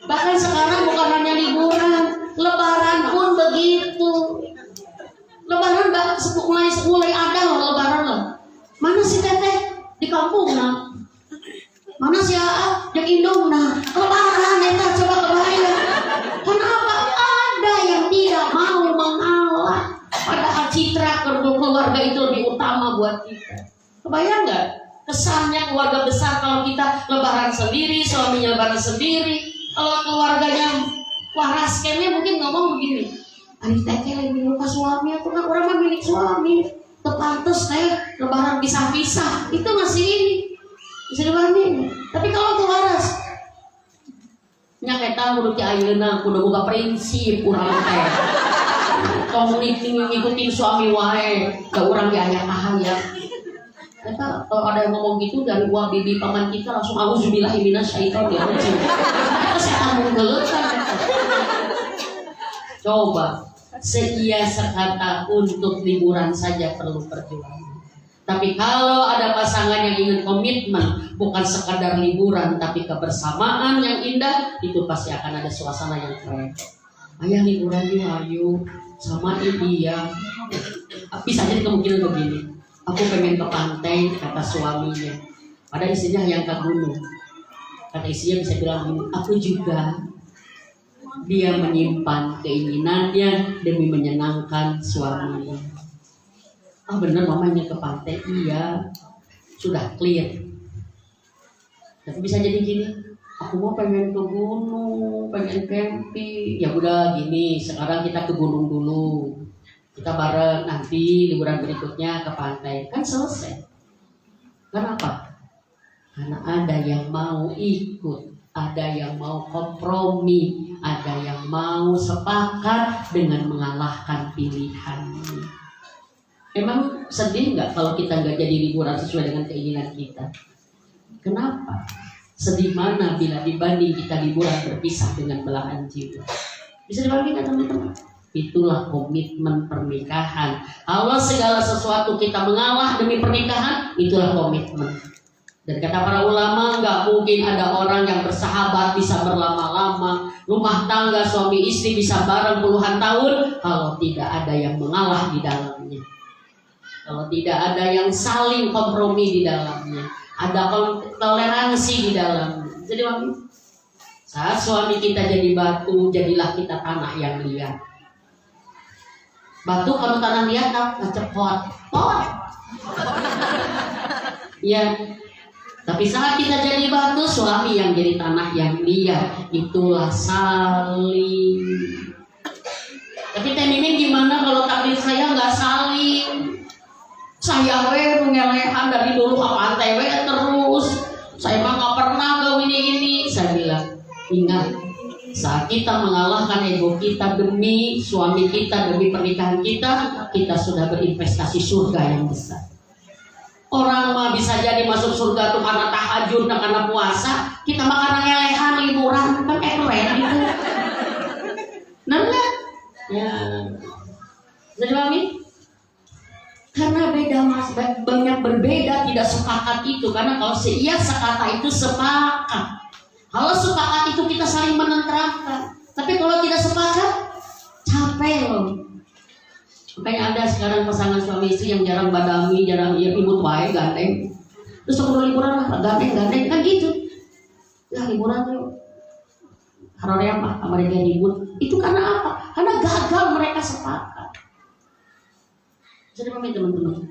Bahkan sekarang bukan hanya liburan, lebaran pun begitu. Lebaran mulai ada loh lebaran loh. Mana si teteh di kampung nah? Mana si Aa yang indung nah? Lebaran eta coba kebayang. Kenapa ada yang tidak mau mengalah? Padahal citra keluarga itu lebih utama buat kita. Kebayang nggak? Kesannya keluarga besar kalau kita lebaran sendiri, suaminya lebaran sendiri. Kalau keluarganya waras kayaknya mungkin ngomong begini, Ari teh lagi lupa suami, aku kan orang mah milik suami, tepantes teh lebaran pisah-pisah, itu masih ini bisa dibanding. Tapi kalau tuh waras, nya kita kudu ti ayeuna kudu boga prinsip urang teh. Tong ngikutin suami wae, da urang ge aya kahaya. Eta kalau ada yang ngomong gitu dari uang bibi paman kita langsung auzubillahi minasyaitonir rajim. Eta setan munggeuleuh kan. Coba seia sekata untuk liburan saja perlu perjuangan. Tapi kalau ada pasangan yang ingin komitmen, bukan sekadar liburan tapi kebersamaan yang indah, itu pasti akan ada suasana yang keren. Ayah liburan yuk, ayo sama dia. Bisa jadi kemungkinan begini, aku pengen ke pantai, kata suaminya. Pada istrinya yang ke gunung. Kata istrinya bisa bilang, aku juga. Dia menyimpan keinginannya demi menyenangkan suaminya. Bener mamanya ke pantai, iya, sudah clear. Tapi bisa jadi gini, Aku mau pengen ke gunung, pengen camping. Ya udah gini, sekarang kita ke gunung dulu. Kita bareng, nanti liburan berikutnya ke pantai. Kan selesai. Kenapa? Karena ada yang mau ikut, ada yang mau kompromi, ada yang mau sepakat dengan mengalahkan pilihannya. Emang sedih nggak kalau kita nggak jadi liburan sesuai dengan keinginan kita? Kenapa? Sedih mana bila dibanding kita liburan berpisah dengan belahan jiwa? Bisa dibandingkan teman-teman? Itulah komitmen pernikahan. Kalau segala sesuatu kita mengalah demi pernikahan, itulah komitmen. Dan kata para ulama, nggak mungkin ada orang yang bersahabat bisa berlama-lama, rumah tangga suami istri bisa bareng puluhan tahun, kalau tidak ada yang mengalah di dalamnya. Kalau tidak ada yang saling kompromi di dalamnya, ada toleransi di dalamnya. Jadi saat suami kita jadi batu, jadilah kita tanah yang liat. Batu kalau tanah liat nggak cepot, ya. Tapi saat kita jadi batu, suami yang jadi tanah yang liat, itulah saling. Tapi Mimin gimana kalau takdir saya nggak saling? Saya ngelehan dari dulu ke pantai terus. Saya mah nggak pernah ke ini. Saya bilang, ingat, saat kita mengalahkan ego kita demi suami kita, demi pernikahan kita, kita sudah berinvestasi surga yang besar. Orang mah bisa jadi masuk surga tuh karena tahajud dan karena puasa, kita mah karena ngelehan liburan, kan keren gitu. Nah, ya. Jadi mami, karena beda mas, banyak berbeda tidak sepakat itu. Karena kalau iya sekata itu sepakat. Kalau sepakat itu kita saling menenteramkan. Tapi kalau tidak sepakat, capek loh. Makanya ada sekarang pasangan suami istri yang jarang badami, jarang ribut wae gandeng. Terus kalau liburan lah gandeng kan gitu. Ya liburan tuh harusnya apa? Mereka ribut. Itu karena apa? Karena gagal mereka sepakat. Jadi teman-teman.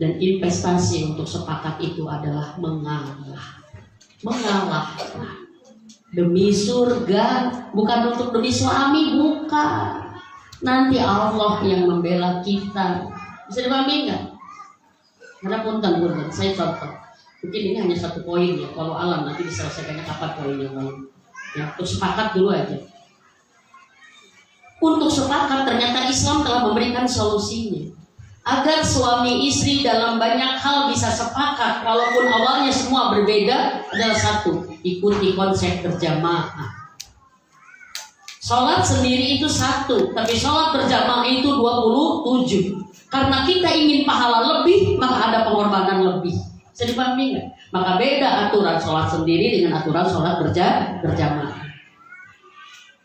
Dan investasi untuk sepakat itu adalah mengalah. Demi surga, bukan untuk demi suami, bukan. Nanti Allah yang membela kita. Bisa dipahami nggak? Karena punten, saya contoh. Mungkin ini hanya satu poin ya. Kalau alam nanti diselesaikannya kapan poin yang lain. Ya, untuk sepakat dulu aja. Untuk sepakat ternyata Islam telah memberikan solusinya. Agar suami istri dalam banyak hal bisa sepakat, walaupun awalnya semua berbeda, adalah satu, ikuti konsep berjamaah. Sholat sendiri itu satu, tapi sholat berjamaah itu 27. Karena kita ingin pahala lebih, maka ada pengorbanan lebih. Bisa dipahami nggak? Maka beda aturan sholat sendiri dengan aturan sholat berjamaah.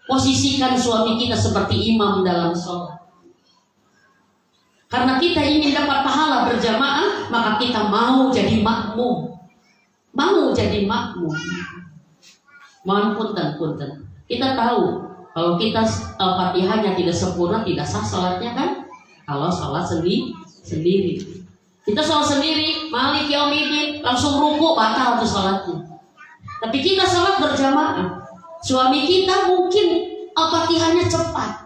Posisikan suami kita seperti imam dalam sholat. Karena kita ingin dapat pahala berjamaah, maka kita mau jadi makmum. Mohon punten. Kita tahu kalau kita Al-Fatihahnya tidak sempurna, tidak sah sholatnya kan? Kalau sholat sendiri. Kita sholat sendiri, Malik Yaumiddin, langsung ruku, batal tuh sholatnya. Tapi kita sholat berjamaah. Suami kita mungkin Al-Fatihahnya cepat.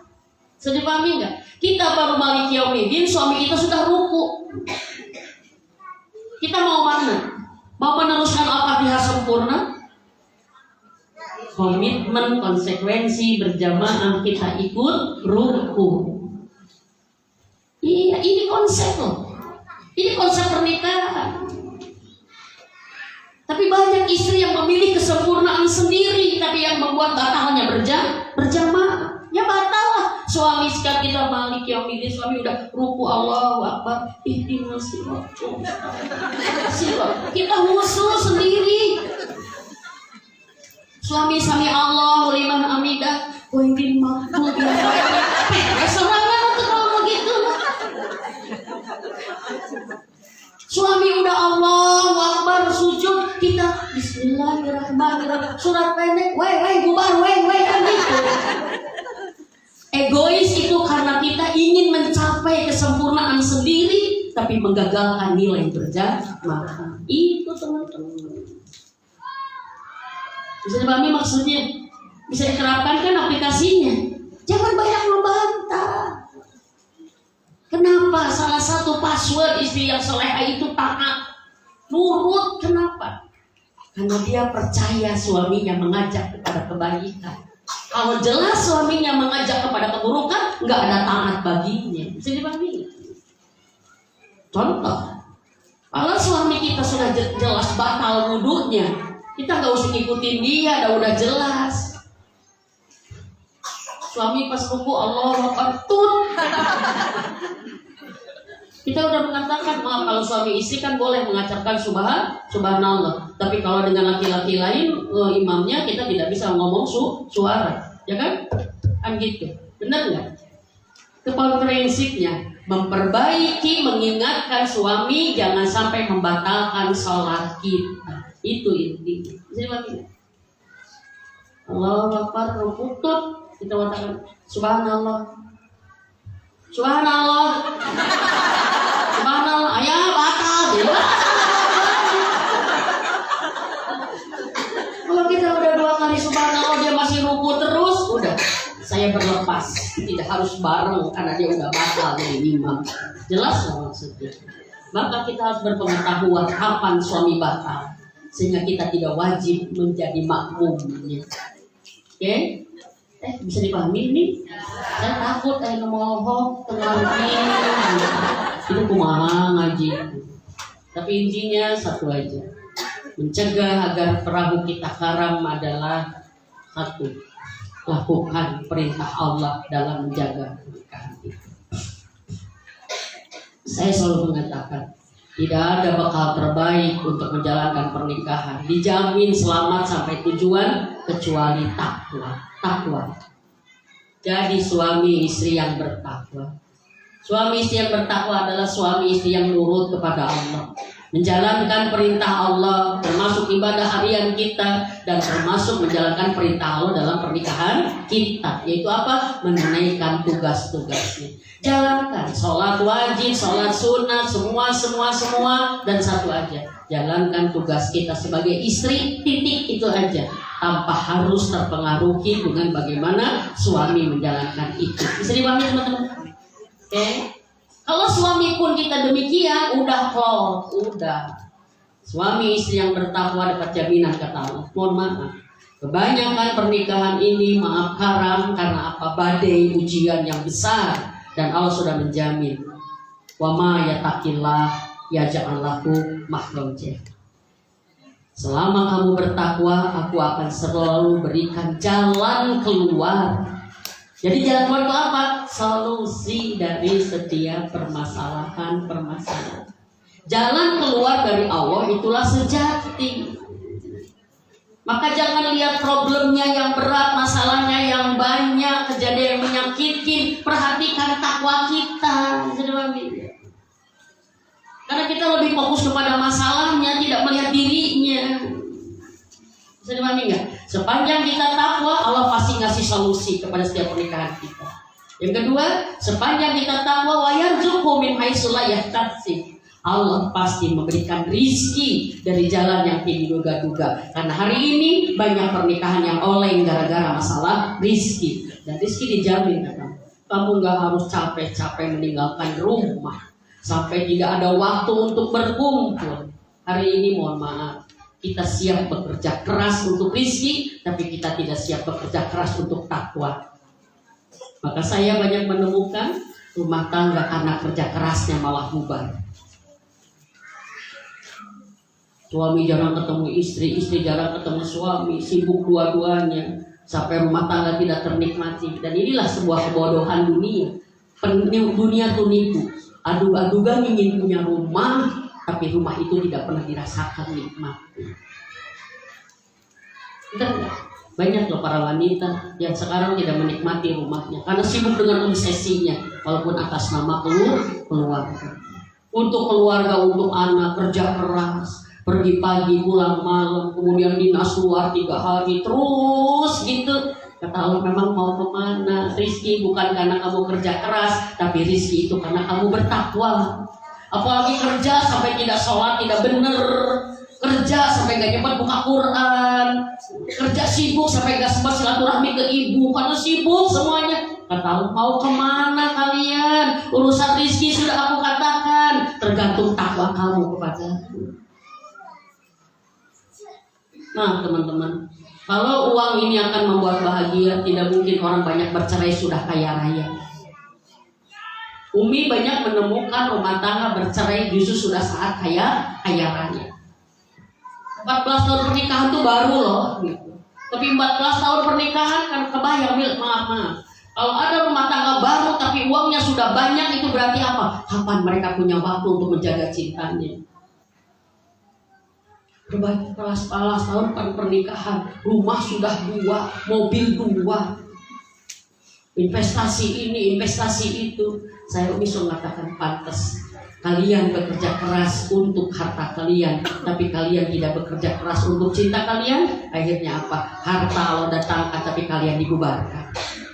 Sudah dipahami nggak? Kita baru Malik Yaumiddin, suami kita sudah ruku. Kita mau mana? Mau meneruskan Al-Fatihah sempurna? Komitmen, konsekuensi berjamaah, kita ikut ruku. Iya, ini konsep loh. Ini konsep pernikahan. Tapi banyak istri yang memilih kesempurnaan sendiri, tapi yang membuat batalnya berjamaah. Ya batal lah. Suami sekarang kita Malik Yaumiddin, suami udah ruku Allahu Akbar, ihdinas siratal mustaqim. Kita husul sendiri. Suami Allahu liman hamidah, wa idil maghdubi alaihim. Serangan untuk kalau begitu. Suami udah Allahu Akbar sujud, kita Bismillahirrahmanirrahim. Surat pendek, bubar, kan gitu. Egois itu karena kita ingin mencapai kesempurnaan sendiri, tapi menggagalkan nilai berjamaah. Itu teman-teman. Bisa dipahami maksudnya? Bisa diterapkan kan aplikasinya? Jangan banyak membantah. Kenapa salah satu password istri yang soleha itu taat, nurut? Kenapa? Karena dia percaya suaminya mengajak kepada kebaikan. Kalau jelas suaminya mengajak kepada keburukan, nggak ada taat baginya. Bisa dipahami? Contoh, kalau suami kita sudah jelas batal wudunya, kita nggak usah ngikutin dia, udah jelas. Suami pas ruku Allahu Akbar tut. Kita udah mengatakan, maaf, kalau suami istri kan boleh mengucapkan subhanallah. Tapi kalau dengan laki-laki lain, imamnya kita tidak bisa ngomong suara, ya kan? Kan gitu, benar nggak? Itu prinsipnya, memperbaiki, mengingatkan suami jangan sampai membatalkan sholat kita. Itu intinya. Jadi Allahu Akbar ruku tut, kita katakan subhanallah, subhanallah. Subhanallah, ayah batal ya. Kalau kita udah 2 kali subhanallah dia masih ruku terus, udah saya berlepas, tidak harus bareng karena dia udah batal dari imam. Jelas nggak maksudnya? Maka kita harus berpengetahuan kapan suami batal, sehingga kita tidak wajib menjadi makmumnya. Oke? Bisa dipahami nih? Saya takut ngomong terlalu itu kumaha ngaji. Tapi intinya satu aja, mencegah agar perahu kita karam adalah satu, lakukan perintah Allah dalam menjaga pernikahan itu. Saya selalu mengatakan, tidak ada bekal terbaik untuk menjalankan pernikahan, dijamin selamat sampai tujuan kecuali takwa. Jadi suami istri yang bertakwa. Suami istri yang bertakwa adalah suami istri yang nurut kepada Allah, menjalankan perintah Allah, termasuk ibadah harian kita, dan termasuk menjalankan perintah Allah dalam pernikahan kita, yaitu apa? Menunaikan tugas-tugasnya. Jalankan sholat wajib, sholat sunat, semua, dan satu aja, jalankan tugas kita sebagai istri, titik, itu aja, tanpa harus terpengaruhi dengan bagaimana suami menjalankan itu. Bisa dipahami teman-teman? Oke. Kalau suami pun kita demikian, udah close, udah. Suami istri yang bertakwa dapat jaminan kata Allah. Mohon maaf, kebanyakan pernikahan ini maaf haram karena apa? Badai ujian yang besar, dan Allah sudah menjamin. Wa ma yattaqillah yaj'al lahu makhraja. Selama kamu bertakwa, aku akan selalu berikan jalan keluar. Jadi jalan keluar itu apa? Solusi dari setiap permasalahan. Jalan keluar dari Allah itulah sejati. Maka jangan lihat problemnya yang berat, masalahnya yang banyak, kejadian yang menyakitkan. Perhatikan takwa kita. Karena kita lebih fokus kepada masalahnya, tidak melihat dirinya. Bisa dipahami nggak? Sepanjang kita takwa, Allah pasti ngasih solusi kepada setiap pernikahan kita. Yang kedua, sepanjang kita takwa, wa yarzuqhu min haitsu la yahtasib. Allah pasti memberikan rizki dari jalan yang tidak diduga-duga. Karena hari ini banyak pernikahan yang oleng gara-gara masalah rizki. Dan rizki dijamin, kamu nggak harus capek-capek meninggalkan rumah sampai tidak ada waktu untuk berkumpul. Hari ini mohon maaf, kita siap bekerja keras untuk rizki, tapi kita tidak siap bekerja keras untuk takwa. Maka saya banyak menemukan rumah tangga karena kerja kerasnya malah bubar. Suami jarang ketemu istri, istri jarang ketemu suami, sibuk dua-duanya, sampai rumah tangga tidak ternikmati. Dan inilah sebuah kebodohan dunia. Dunia tuh nipu. Adu-adugan ingin punya rumah, tapi rumah itu tidak pernah dirasakan nikmat. Benar nggak? Banyak loh para wanita yang sekarang tidak menikmati rumahnya karena sibuk dengan obsesinya, walaupun atas nama keluarga. Untuk keluarga, untuk anak, kerja keras, pergi pagi pulang malam, kemudian dinas luar 3 hari terus gitu. Kata Allah, memang mau kemana? Rizki bukan karena kamu kerja keras, tapi rizki itu karena kamu bertakwa. Apalagi kerja sampai tidak sholat, tidak benar, kerja kerja sampai gak nyempat buka Quran, kerja sibuk sampai gak sempat silaturahmi ke ibu karena sibuk semuanya. Kata mau kemana kalian? Urusan rizki sudah aku katakan, tergantung takwa kamu kepada aku. Nah teman-teman, kalau uang ini akan membuat bahagia, tidak mungkin orang banyak bercerai sudah kaya raya. Umi banyak menemukan rumah tangga bercerai justru sudah saat kaya raya. 14 tahun pernikahan tuh baru loh gitu. Tapi 14 tahun pernikahan kan kebayang, maaf. Kalau ada rumah tangga baru tapi uangnya sudah banyak, itu berarti apa? Kapan mereka punya waktu untuk menjaga cintanya? Berbagai kelas tahun pernikahan, rumah sudah 2, mobil 2, investasi ini, investasi itu. Saya bisa mengatakan pantas. Kalian bekerja keras untuk harta kalian, tapi kalian tidak bekerja keras untuk cinta kalian. Akhirnya apa? Harta Allah datangkan, tapi kalian dibubarkan.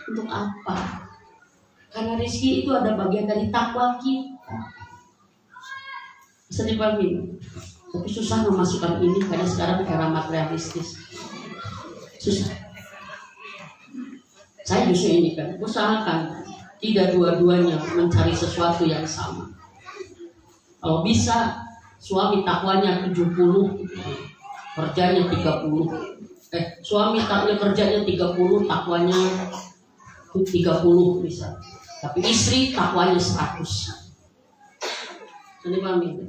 Untuk apa? Karena rezeki itu ada bagian dari takwa kita. Bisa dipahami? Tapi susah memasukkan ini karena sekarang era materialistis. Susah. Saya justru ini kan, usahakan tidak dua-duanya mencari sesuatu yang sama. Kalau bisa suami takwanya 70, kerjanya 30. Suami kerjanya 30, takwanya 30 bisa. Tapi istri takwanya 100. Jadi pahami?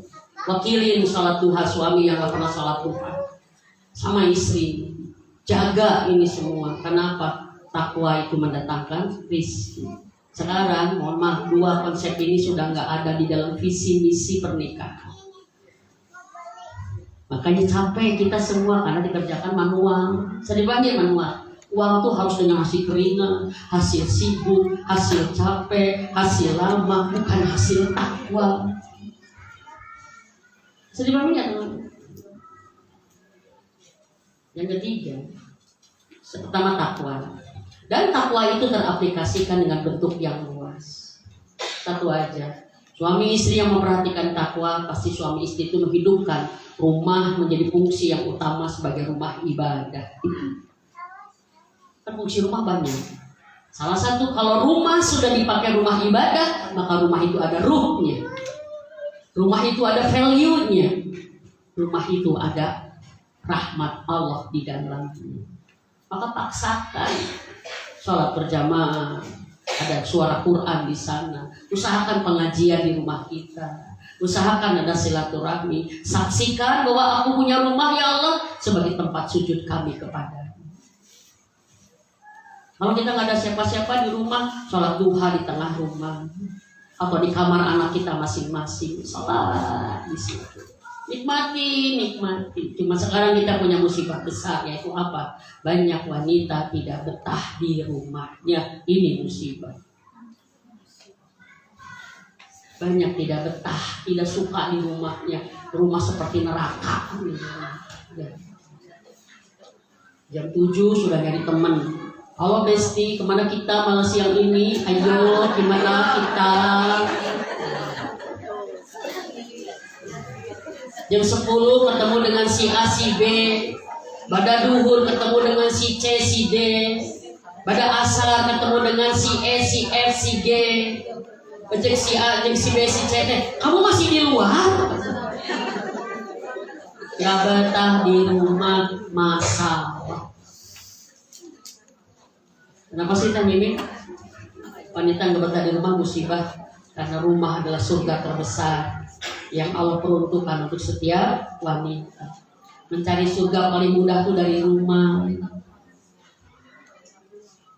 Wakilin salat duha suami yang gak pernah salat duha sama istri. Jaga ini semua. Kenapa? Takwa itu mendatangkan rizki. Sekarang mohon maaf, 2 konsep ini sudah gak ada di dalam visi misi pernikahan. Makanya capek kita semua karena dikerjakan manual. Sedih banget manual. Uang tuh harus dengan hasil keringat, hasil sibuk, hasil capek, hasil lama, bukan hasil takwa. Sedih banget teman. Yang ketiga, pertama takwa. Dan takwa itu teraplikasikan dengan bentuk yang luas. Satu aja, suami istri yang memperhatikan takwa, pasti suami istri itu menghidupkan rumah menjadi fungsi yang utama sebagai rumah ibadah. Kan fungsi rumah banyak. Salah satu, kalau rumah sudah dipakai rumah ibadah, maka rumah itu ada ruhnya. Rumah itu ada value-nya. Rumah itu ada rahmat Allah di dalamnya. Maka paksakan sholat berjamaah, ada suara Quran di sana. Usahakan pengajian di rumah kita. Usahakan ada silaturahmi. Saksikan bahwa aku punya rumah ya Allah sebagai tempat sujud kami kepadamu. Kalau kita nggak ada siapa-siapa di rumah, sholat duha di tengah rumah atau di kamar anak kita masing-masing, sholat di situ. Nikmati. Cuma sekarang kita punya musibah besar, yaitu apa? Banyak wanita tidak betah di rumahnya. Ini musibah. Banyak tidak betah, tidak suka di rumahnya. Rumah seperti neraka. Jam 7 sudah nyari teman. Halo Besti, kemana kita malam siang ini? Ayo, gimana kita? Jam 10 ketemu dengan si A, si B. Pada duhur ketemu dengan si C, si D. Pada asar ketemu dengan si E, si F, si G. Cek si A, cek si B, si C. Kamu masih di luar? Gak betah di rumah, masalah. Kenapa sih Teh Mimin? Wanita gak betah di rumah musibah. Karena rumah adalah surga terbesar yang Allah peruntukkan untuk setiap wanita. Mencari surga paling mudah tuh dari rumah.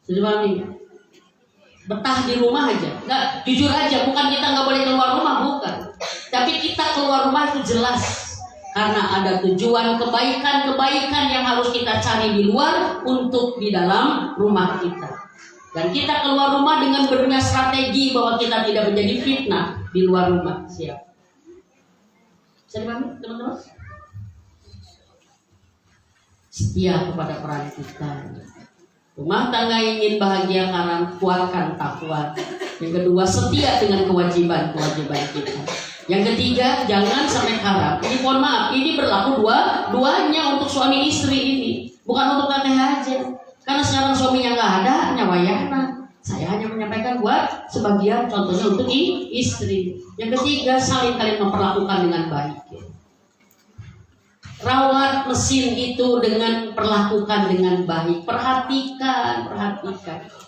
Jadi mami, betah di rumah aja. Nggak, jujur aja, bukan kita nggak boleh keluar rumah, bukan. Tapi kita keluar rumah itu jelas karena ada tujuan kebaikan yang harus kita cari di luar untuk di dalam rumah kita. Dan kita keluar rumah dengan punya strategi bahwa kita tidak menjadi fitnah di luar rumah. Siap? Bisa dipahami teman-teman? Setia kepada peran kita. Rumah tangga ingin bahagia karena kuatkan takwa. Yang kedua, setia dengan kewajiban kita. Yang ketiga, jangan sampai haram. Ini mohon maaf, ini berlaku duanya untuk suami istri ini, bukan untuk teteh aja. Karena sekarang suaminya nggak ada, nyawayana. Saya hanya menyampaikan buat sebagian, contohnya untuk istri. Yang ketiga, saling kalian memperlakukan dengan baik. Rawat mesin itu dengan perlakukan dengan baik. Perhatikan.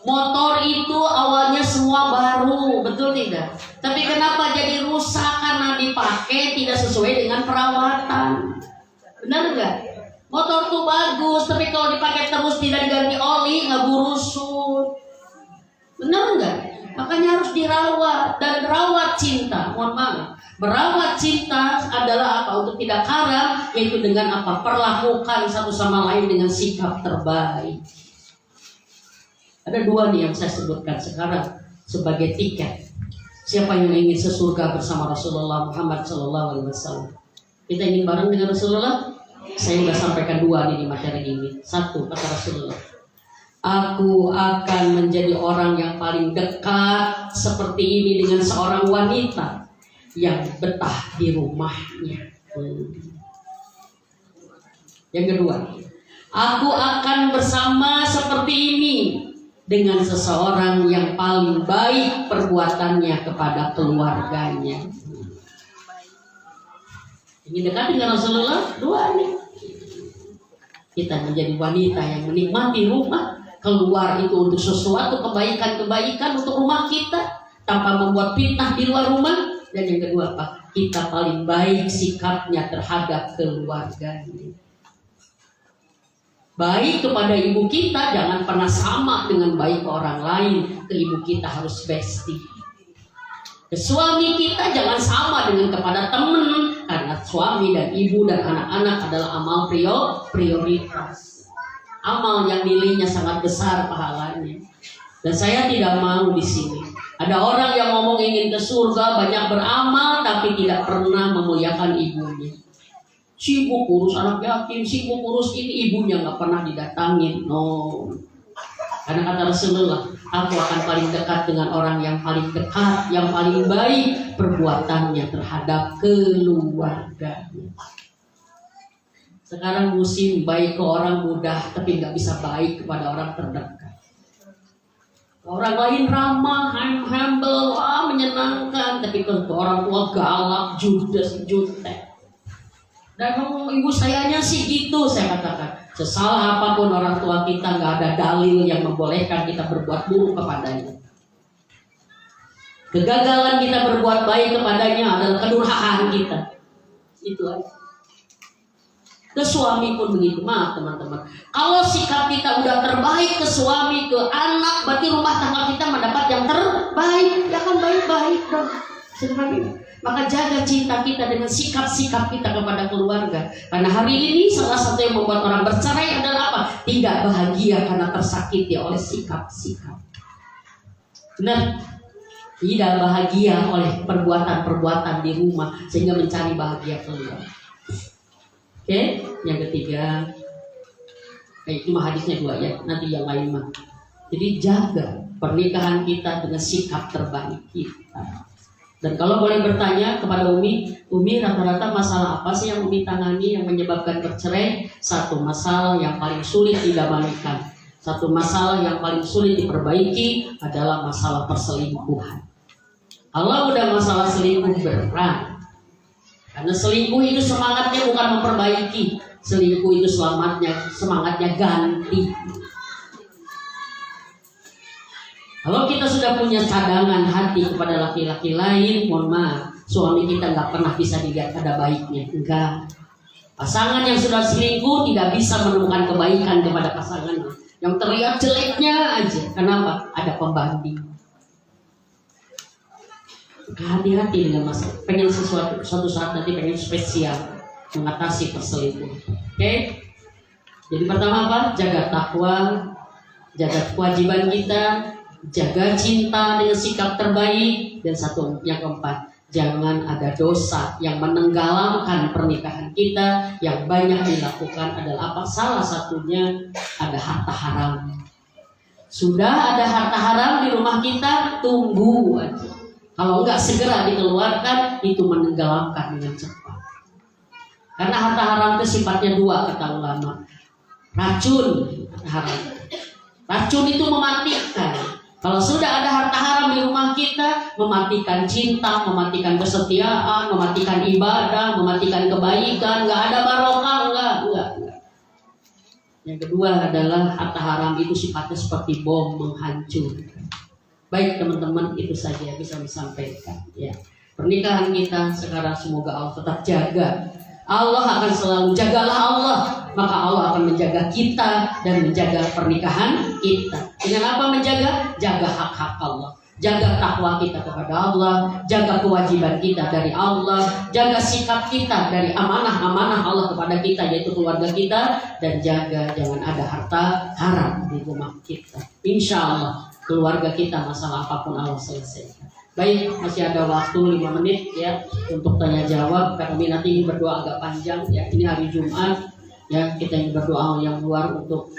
Motor itu awalnya semua baru, betul tidak? Tapi kenapa jadi rusak? Karena dipakai tidak sesuai dengan perawatan. Benar enggak? Motor tuh bagus, tapi kalau dipakai terus tidak diganti oli, nggak busuk. Benar enggak? Makanya harus dirawat dan rawat cinta. Mohon maaf. Merawat cinta adalah apa? Untuk tidak haram, yaitu dengan apa? Perlakukan satu sama lain dengan sikap terbaik. Ada dua nih yang saya sebutkan sekarang sebagai tiket. Siapa yang ingin sesurga bersama Rasulullah Muhammad SAW? Kita ingin bareng dengan Rasulullah? Saya sudah sampaikan dua nih di materi ini. Satu, kata Rasulullah, aku akan menjadi orang yang paling dekat seperti ini dengan seorang wanita yang betah di rumahnya. Yang kedua, aku akan bersama seperti ini dengan seseorang yang paling baik perbuatannya kepada keluarganya. Ingin dekat dengan Rasulullah? Dua nih. Kita menjadi wanita yang menikmati rumah, keluar itu untuk sesuatu kebaikan-kebaikan untuk rumah kita tanpa membuat fitnah di luar rumah. Dan yang kedua apa? Kita paling baik sikapnya terhadap keluarganya. Baik kepada ibu kita, jangan pernah sama dengan baik ke orang lain. Ke ibu kita harus bestie. Ke suami kita jangan sama dengan kepada teman, karena suami dan ibu dan anak-anak adalah amal prioritas. Amal yang nilainya sangat besar pahalanya. Dan saya tidak mau di sini. Ada orang yang ngomong ingin ke surga, banyak beramal, tapi tidak pernah memuliakan ibunya. Sibuk urus anak yatim, sibuk urus ini, ibunya nggak pernah didatangin. No. Karena kata Rasulullah, aku akan paling dekat dengan orang yang paling dekat, yang paling baik perbuatannya terhadap keluarganya. Sekarang musim baik ke orang mudah, tapi nggak bisa baik kepada orang terdekat. Orang lain ramah, humble, menyenangkan, tapi ke orang tua galak, judes, jutek. Dan ibu sayanya sih gitu, saya katakan. Sesalah apapun orang tua kita, nggak ada dalil yang membolehkan kita berbuat buruk kepadanya. Kegagalan kita berbuat baik kepadanya adalah kedurhakaan kita. Itu aja. Ke suami pun begitu. Maaf teman-teman, kalau sikap kita udah terbaik ke suami, ke anak, berarti rumah tangga kita mendapat yang terbaik. Ya kan baik-baik dong. Maka jaga cinta kita dengan sikap-sikap kita kepada keluarga. Karena hari ini salah satu yang membuat orang bercerai adalah apa? Tidak bahagia karena tersakiti oleh sikap-sikap. Benar? Tidak bahagia oleh perbuatan-perbuatan di rumah sehingga mencari bahagia keluar. Oke, yang ketiga, cuma hadisnya dua ya, nanti yang lain mah. Jadi jaga pernikahan kita dengan sikap terbaik kita. Dan kalau boleh bertanya kepada Umi rata-rata masalah apa sih yang Umi tangani yang menyebabkan bercerai? Satu masalah yang paling sulit didamaikan, satu masalah yang paling sulit diperbaiki adalah masalah perselingkuhan. Kalau udah masalah selingkuh berat, karena selingkuh itu semangatnya bukan memperbaiki, selingkuh itu semangatnya ganti. Kalau kita sudah punya cadangan hati kepada laki-laki lain, mohon maaf, suami kita nggak pernah bisa dilihat ada baiknya. Enggak. Pasangan yang sudah selingkuh tidak bisa menemukan kebaikan kepada pasangannya. Yang terlihat jeleknya aja. Kenapa? Ada pembanding. Hati-hati dengan masalah. Pengen sesuatu, suatu saat nanti pengen spesial mengatasi perselingkuhan. Oke? Jadi pertama apa? Jaga takwa, jaga kewajiban kita, jaga cinta dengan sikap terbaik, dan satu yang keempat, jangan ada dosa yang menenggelamkan pernikahan kita. Yang banyak dilakukan adalah apa? Salah satunya ada harta haram. Sudah ada harta haram di rumah kita, tunggu aja. Kalau enggak segera dikeluarkan, itu menenggelamkan dengan cepat. Karena harta haram itu sifatnya dua, kata ulama. Racun haram. Racun itu mematikan. Kalau sudah ada harta haram di rumah kita, mematikan cinta, mematikan kesetiaan, mematikan ibadah, mematikan kebaikan, enggak ada barokah, enggak. Yang kedua adalah harta haram itu sifatnya seperti bom menghancurkan. Baik teman-teman, itu saja bisa disampaikan. Ya, pernikahan kita sekarang semoga Allah tetap jaga. Allah akan selalu jagalah Allah, maka Allah akan menjaga kita dan menjaga pernikahan kita. Dengan apa menjaga? Jaga hak-hak Allah, jaga takwa kita kepada Allah, jaga kewajiban kita dari Allah, jaga sikap kita dari amanah-amanah Allah kepada kita, yaitu keluarga kita, dan jaga jangan ada harta haram di rumah kita. Insya Allah keluarga kita masalah apapun Allah selesaikan. Baik, masih ada waktu 5 menit ya untuk tanya jawab. Kami nanti berdoa agak panjang ya. Ini hari Jumat ya, kita ingin berdoa yang luar untuk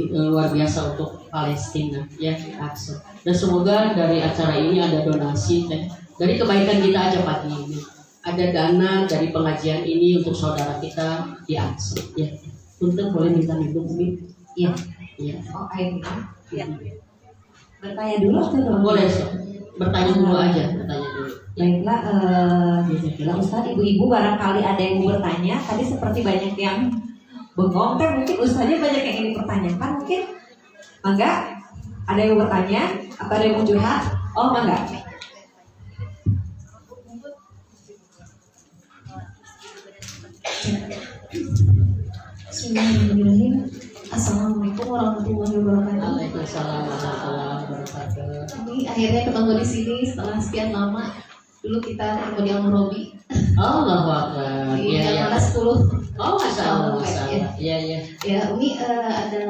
luar biasa untuk Palestina ya, Aqsa. Dan semoga dari acara ini ada donasi dari kebaikan kita aja pagi ini. Ada dana dari pengajian ini untuk saudara kita di Aqsa ya. Untuk boleh minta minum Umi? Iya. Iya. Oh, air minum. Ya. Bertanya dulu atau boleh so. Bertanya dulu aja, bertanya dulu. Baiklah, Ustaz, ibu-ibu barangkali ada yang mau bertanya. Tadi seperti banyak yang bengong, mungkin Ustaznya banyak yang ingin pertanyakan, mungkin mangga ada yang mau bertanya atau ada yang mau curhat? Oh, mangga. Bismillahirrahmanirrahim. Assalamualaikum warahmatullahi wabarakatuh. Waalaikumsalam warahmatullahi wabarakatuh. Ini akhirnya ketemu di sini setelah sekian lama. Dulu kita ketemu di Al-Murabi. Allahu Akbar. Di Iya, Jakarta 10. Oh, masya Allah. Iya, iya. Ya, Umi ada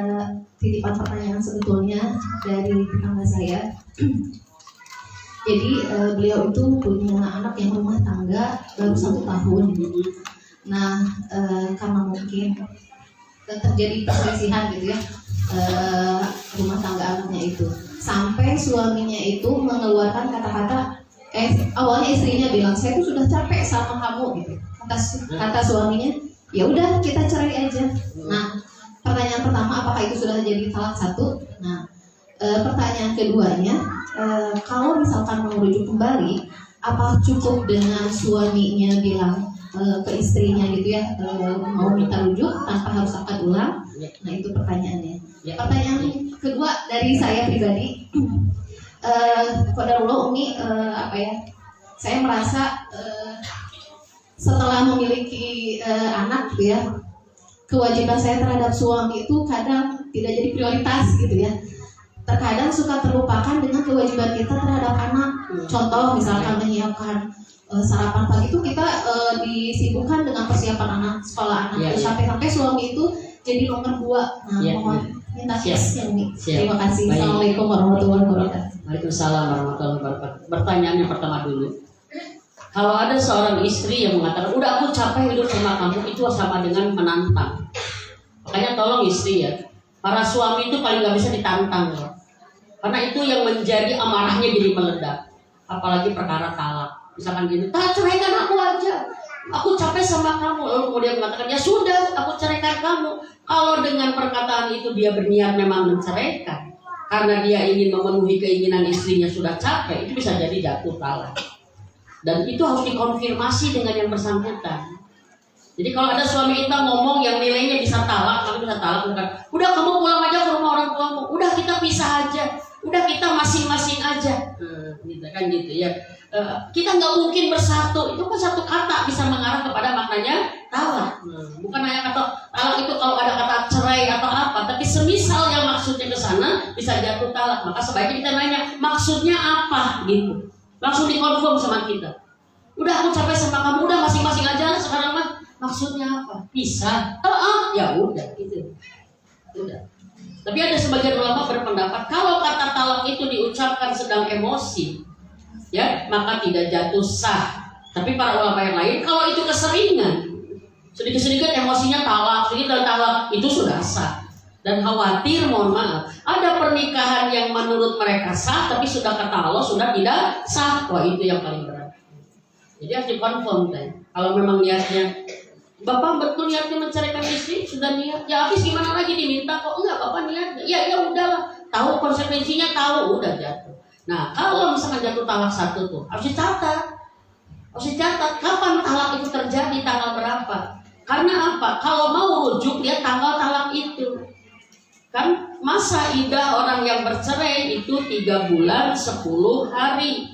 titipan pertanyaan sebetulnya dari tetangga saya. Jadi beliau itu punya anak yang rumah tangga baru 1 tahun. Nah, karena mungkin terjadi perselisihan gitu ya, rumah tangga anaknya itu, sampai suaminya itu mengeluarkan kata-kata, awalnya istrinya bilang saya tuh sudah capek sama kamu gitu, kata suaminya, ya udah kita cerai aja. Nah, pertanyaan pertama, apakah itu sudah jadi talak 1? Nah, pertanyaan keduanya, kalau misalkan mau merujuk kembali, apa cukup dengan suaminya bilang ke istrinya gitu ya, mau minta rujuk tanpa harus akad ulang? Nah, itu pertanyaannya. Pertanyaan kedua dari saya pribadi, qadarullah Umi, saya merasa setelah memiliki anak gitu ya, kewajiban saya terhadap suami itu kadang tidak jadi prioritas gitu ya. Terkadang suka terlupakan dengan kewajiban kita terhadap anak. Contoh misalkan menyiapkan sarapan pagi itu kita disibukkan dengan persiapan anak, sekolah anak, sampai suami itu jadi nomor 2. Nah, mohon minta tiasnya Umi. Terima kasih. Baik. Assalamualaikum warahmatullahi wabarakatuh. Waalaikumsalam warahmatullahi wabarakatuh. Pertanyaan yang pertama dulu. Kalau ada seorang istri yang mengatakan, udah aku capek hidup sama kamu, itu sama dengan menantang. Makanya tolong istri ya, para suami itu paling gak bisa ditantang ya. Karena itu yang menjadi amarahnya jadi meledak. Apalagi perkara talak. Misalkan gini, ceraikan aku aja, aku capek sama kamu. Lalu kemudian mengatakan, ya sudah, aku ceraikan kamu. Kalau dengan perkataan itu dia berniat memang menceraikan, karena dia ingin memenuhi keinginan istrinya sudah capek, itu bisa jadi jatuh talak. Dan itu harus dikonfirmasi dengan yang bersangkutan. Jadi kalau ada suami kita ngomong yang nilainya bisa talak, kalau bisa talak, udah kamu pulang aja ke rumah orang tuamu, udah kita pisah aja, udah kita masing-masing aja, gitu kan gitu ya. Kita nggak mungkin bersatu, itu kan satu kata bisa mengarah kepada maknanya talak. Bukan hanya kata talak itu kalau ada kata cerai atau apa, tapi semisal yang maksudnya ke sana bisa jatuh talak, maka sebaiknya kita nanya maksudnya apa gitu. Langsung dikonfirm sama kita. Udah aku capek sama kamu, udah masing-masing aja sekarang mah. Maksudnya apa? Pisah. Ya udah gitu. Udah. Tapi ada sebagian ulama berpendapat kalau kata talak itu diucapkan sedang emosi, ya, maka tidak jatuh sah. Tapi para ulama yang lain, kalau itu keseringan, sedikit-sedikit emosinya talak, sedikit dan talak, itu sudah sah. Dan khawatir, mohon maaf, ada pernikahan yang menurut mereka sah, tapi sudah kata Allah sudah tidak sah. Wah, itu yang paling berat. Jadi harus dikonfirm kan. Kalau memang niatnya, Bapak betul niatnya menceraikan istri, sudah niat. Ya habis gimana lagi diminta kok? Enggak, Bapak niatnya. Ya udahlah, tahu konsekuensinya, tahu, udah jatuh. Nah, kalau misalkan jatuh talak satu tuh, harus dicatat. Harus dicatat kapan talak itu terjadi, tanggal berapa. Karena apa? Kalau mau rujuk, dia tanggal talak itu. Kan masa idah orang yang bercerai itu 3 bulan 10 hari.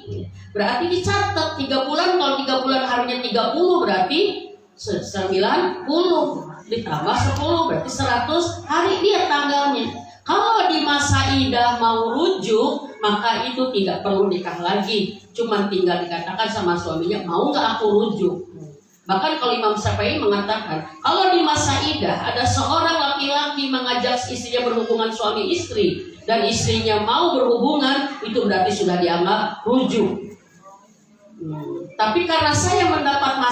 Berarti dicatat 3 bulan, kalau 3 bulan harinya 30 berarti 90 ditambah 10 berarti 100 hari dia tanggalnya. Kalau di masa idah mau rujuk, maka itu tidak perlu nikah lagi. Cuma tinggal dikatakan sama suaminya, mau nggak aku rujuk. Bahkan kalau Imam Syafi'i mengatakan, kalau di masa idah ada seorang laki-laki mengajak istrinya berhubungan suami istri dan istrinya mau berhubungan, itu berarti sudah dianggap rujuk. Tapi karena saya mendapat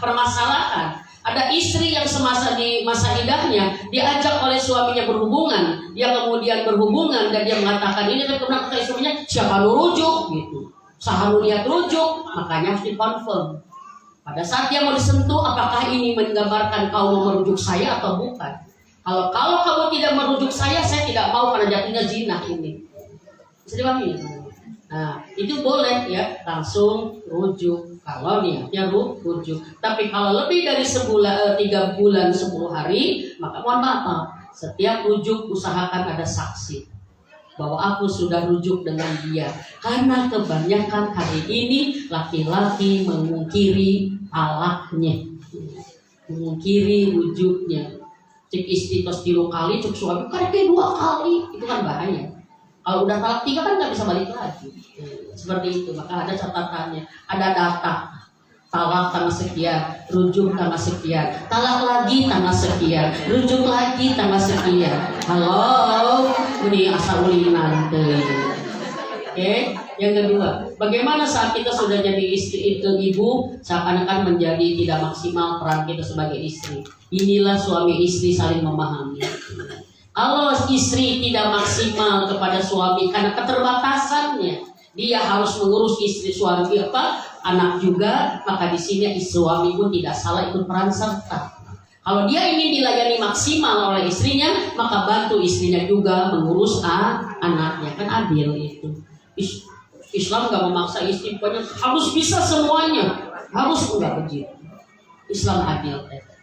permasalahan, ada istri yang semasa di masa idahnya diajak oleh suaminya berhubungan, dia kemudian berhubungan dan dia mengatakan ini, dan kemudian kata suaminya, siapa lu rujuk gitu, sah lu niat rujuk, makanya harus dikonfirm. Pada saat dia mau disentuh, apakah ini menggambarkan kau mau merujuk saya atau bukan? Kalau kamu tidak merujuk saya tidak mau, karena jatuhnya zina ini. Bisa dipahami? Nah, itu boleh ya, langsung rujuk. Kalau niatnya rujuk. Tapi kalau lebih dari 3 bulan 10 hari, maka mohon maaf, setiap rujuk usahakan ada saksi bahwa aku sudah rujuk dengan dia. Karena kebanyakan hari ini laki-laki mengungkiri talaknya, mengungkiri rujuknya. Cek istri tos 3 kali, cek suami kadang 2 kali, itu kan bahaya. Kalau udah talak 3 kan nggak bisa balik lagi. Seperti itu, maka ada catatannya, ada data. Talak tanggal sekian, rujuk tanggal sekian, talak lagi tanggal sekian, rujuk lagi tanggal sekian. Halo, ini asal ulin nanti. Oke, yang kedua, bagaimana saat kita sudah jadi istri itu ibu, seakan-akan menjadi tidak maksimal peran kita sebagai istri. Inilah suami istri saling memahami. Kalau istri tidak maksimal kepada suami karena keterbatasannya, dia harus mengurus istri suami anak juga, maka di sini suami pun tidak salah ikut peran serta. Kalau dia ingin dilayani maksimal oleh istrinya, maka bantu istrinya juga mengurus anaknya, kan adil itu. Islam nggak memaksa istri pokoknya harus bisa semuanya, harus enggak begitu. Islam adil.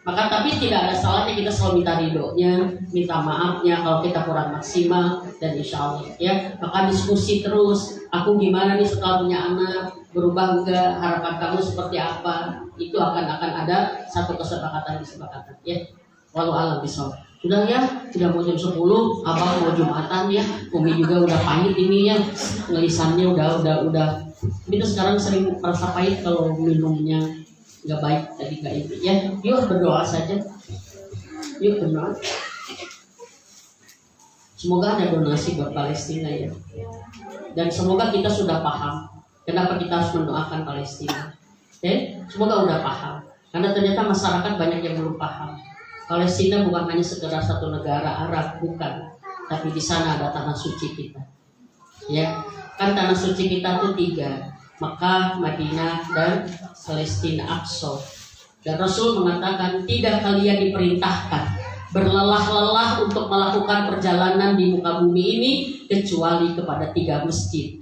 Maka tapi tidak ada salahnya kita selalu minta ridhonya, minta maafnya kalau kita kurang maksimal, dan insya Allah ya. Maka diskusi terus, aku gimana nih setelah punya anak, berubah enggak, harapan kamu seperti apa, itu akan ada satu kesepakatan ya. Walau alam bisawab. Sudah ya, sudah mau jam 10, abang mau Jumatan ya, Umi juga udah pahit ini ya, ngelisannya udah. Kita sekarang sering merasa pahit kalau minumnya nggak baik, tadi nggak itu ya. Yuk berdoa saja, yuk berdoa. Semoga ada donasi buat Palestina ya, dan semoga kita sudah paham kenapa kita harus mendoakan Palestina. Semoga udah paham, karena ternyata masyarakat banyak yang belum paham. Palestina bukan hanya sekedar satu negara Arab, bukan, tapi di sana ada tanah suci kita. Ya, kan tanah suci kita itu 3. Mekah, Madinah, dan Palestina Aqsa. Dan Rasul mengatakan tidak kalian diperintahkan berlelah-lelah untuk melakukan perjalanan di muka bumi ini kecuali kepada 3 masjid.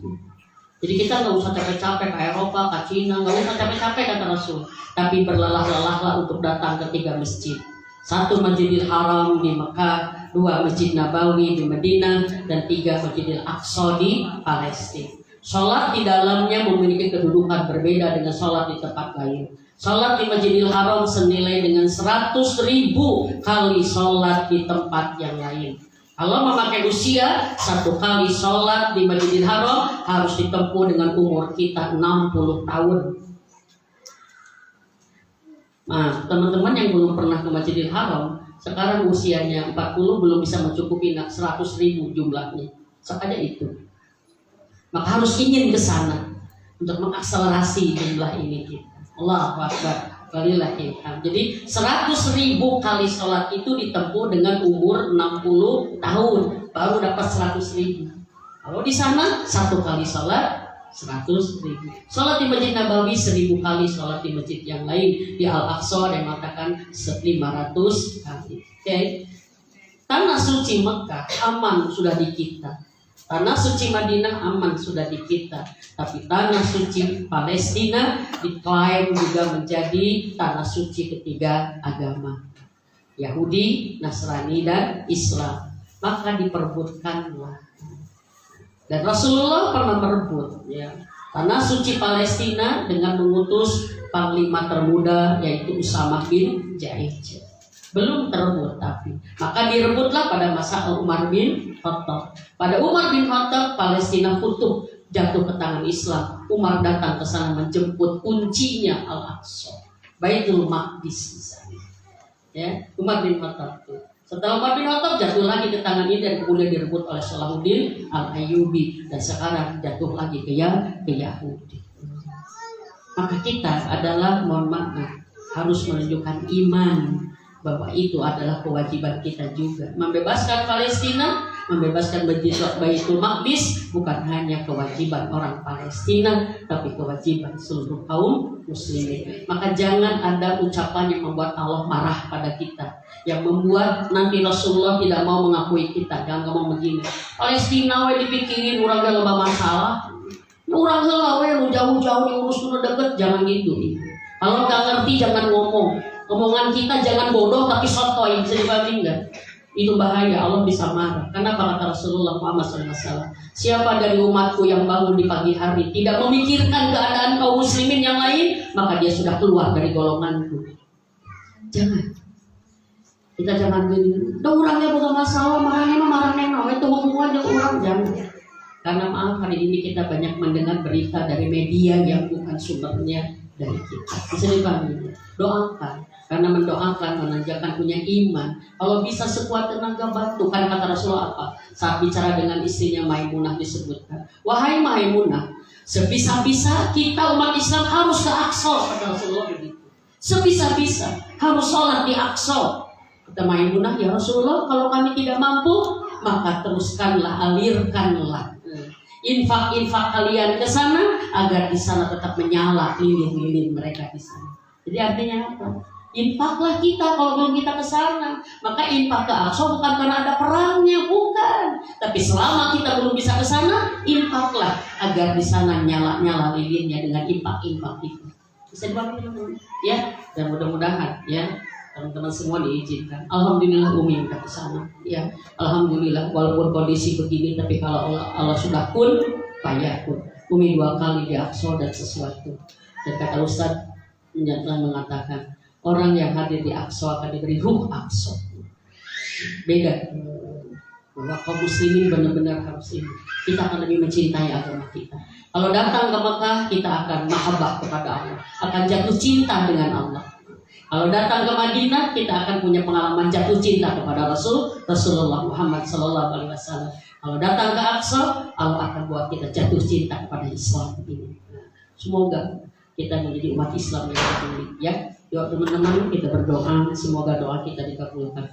Jadi kita nggak usah capek-capek ke Eropa, ke Cina, nggak usah capek-capek kata Rasul. Tapi berlelah-lelahlah untuk datang ke 3 masjid. 1 Masjidil Haram di Mekah, 2 Masjid Nabawi di Madinah, dan 3 Masjidil Aqsa di Palestina. Sholat di dalamnya memiliki kedudukan berbeda dengan sholat di tempat lain. Sholat di Masjidil Haram senilai dengan 100.000 kali sholat di tempat yang lain. Kalau memakai usia, 1 kali sholat di Masjidil Haram harus ditempuh dengan umur kita 60 tahun. Nah, teman-teman yang belum pernah ke Masjidil Haram, sekarang usianya 40 belum bisa mencukupi 100.000 jumlahnya. Saja itu. Maka harus ingin ke sana untuk mengakselerasi jumlah ini kita. Allahu Akbar. Walillahil hamd. Jadi 100.000 kali sholat itu ditempuh dengan umur 60 tahun baru dapat 100.000. Kalau di sana 1 kali sholat 100.000. Sholat di Masjid Nabawi 1.000 kali, sholat di masjid yang lain di Al-Aqsa yang mengatakan 500 kali. Oke. Tanah suci Mekah aman sudah di kita. Tanah suci Madinah aman sudah di kita, tapi tanah suci Palestina diklaim juga menjadi tanah suci ketiga agama, Yahudi, Nasrani, dan Islam. Maka diperebutkanlah. Dan Rasulullah pernah merebut ya, tanah suci Palestina dengan mengutus panglima termuda yaitu Usamah bin Zaid. Belum terebut tapi maka direbutlah pada masa Umar bin Khattab. Pada Umar bin Khattab Palestina utuh jatuh ke tangan Islam. Umar datang ke sana menjemput kuncinya Al-Aqsa, Baitul Maqdis di sana. Ya, Umar bin Khattab itu. Setelah Umar bin Khattab jatuh lagi ke tangan ini dan kemudian direbut oleh Salahuddin Al-Ayyubi dan sekarang jatuh lagi ke Yahudi. Maka kita adalah mohon maaf harus menunjukkan iman bahwa itu adalah kewajiban kita juga. Membebaskan Palestina, membebaskan Baitul Maqdis bukan hanya kewajiban orang Palestina, tapi kewajiban seluruh kaum muslimin. Maka jangan ada ucapan yang membuat Allah marah pada kita, yang membuat nanti Rasulullah tidak mau mengakui kita. Jangan ngomong begini, Palestina we dipikirin urang ge loba masalah. Urang heula we jauh-jauh diurus nu deket, jangan gitu. Kalau nggak ngerti jangan ngomong. Omongan kita jangan bodoh tapi sotoy, bisa dibanding nggak? Itu bahaya, Allah bisa marah. Karena kata Rasulullah Muhammad SAW, siapa dari umatku yang bangun di pagi hari tidak memikirkan keadaan kaum muslimin yang lain, maka dia sudah keluar dari golonganku. Jangan. Kita jangan gini. Dah orangnya bukan masalah, marahnya itu hubungan dengan orang, jangan. Karena maaf hari ini kita banyak mendengar berita dari media yang bukan sumbernya dari kita. Bisa dipahami. Doakan. Karena mendoakan, menanjakan punya iman. Kalau bisa sekuat tenaga bantu. Karena kata Rasulullah apa? Saat bicara dengan istrinya Maimunah disebutkan, wahai Maimunah, sebisa-bisa kita umat Islam harus ke Aqsa. Kata Rasulullah begitu. Sebisa-bisa harus sholat di Aqsa. Kata Maimunah, ya Rasulullah, kalau kami tidak mampu, maka teruskanlah, alirkanlah infak-infak kalian ke sana agar di sana tetap menyala lilin-lilin mereka di sana. Jadi artinya apa? Infaklah kita kalau belum kita ke sana. Maka infak ke Aqsa bukan karena ada perangnya, bukan. Tapi selama kita belum bisa ke sana, infaklah agar di sana nyala-nyala lilinnya dengan infak-infak itu. Bisa dibantu ya? Dan mudah-mudahan ya teman-teman semua diizinkan. Alhamdulillah Umi udah ke sana. Ya, alhamdulillah walaupun kondisi begini, tapi kalau Allah sudah kun, fayakun. Umi 2 kali di Aqsa dan sesuatu. Dan kata Ustaz mengatakan, orang yang hadir di Aqsa akan diberi ruh Aqsa. Beda. Bahwa kaum muslimin benar-benar harus ini. Kita akan lebih mencintai agama kita. Kalau datang ke Mekah, kita akan mahabbah kepada Allah, akan jatuh cinta dengan Allah. Kalau datang ke Madinah, kita akan punya pengalaman jatuh cinta kepada Rasulullah Muhammad SAW. Kalau datang ke Aqsa, Allah akan buat kita jatuh cinta kepada Islam ini. Semoga kita menjadi umat Islam yang peduli. Ya, yuk teman-teman kita berdoa, semoga doa kita dikabulkan.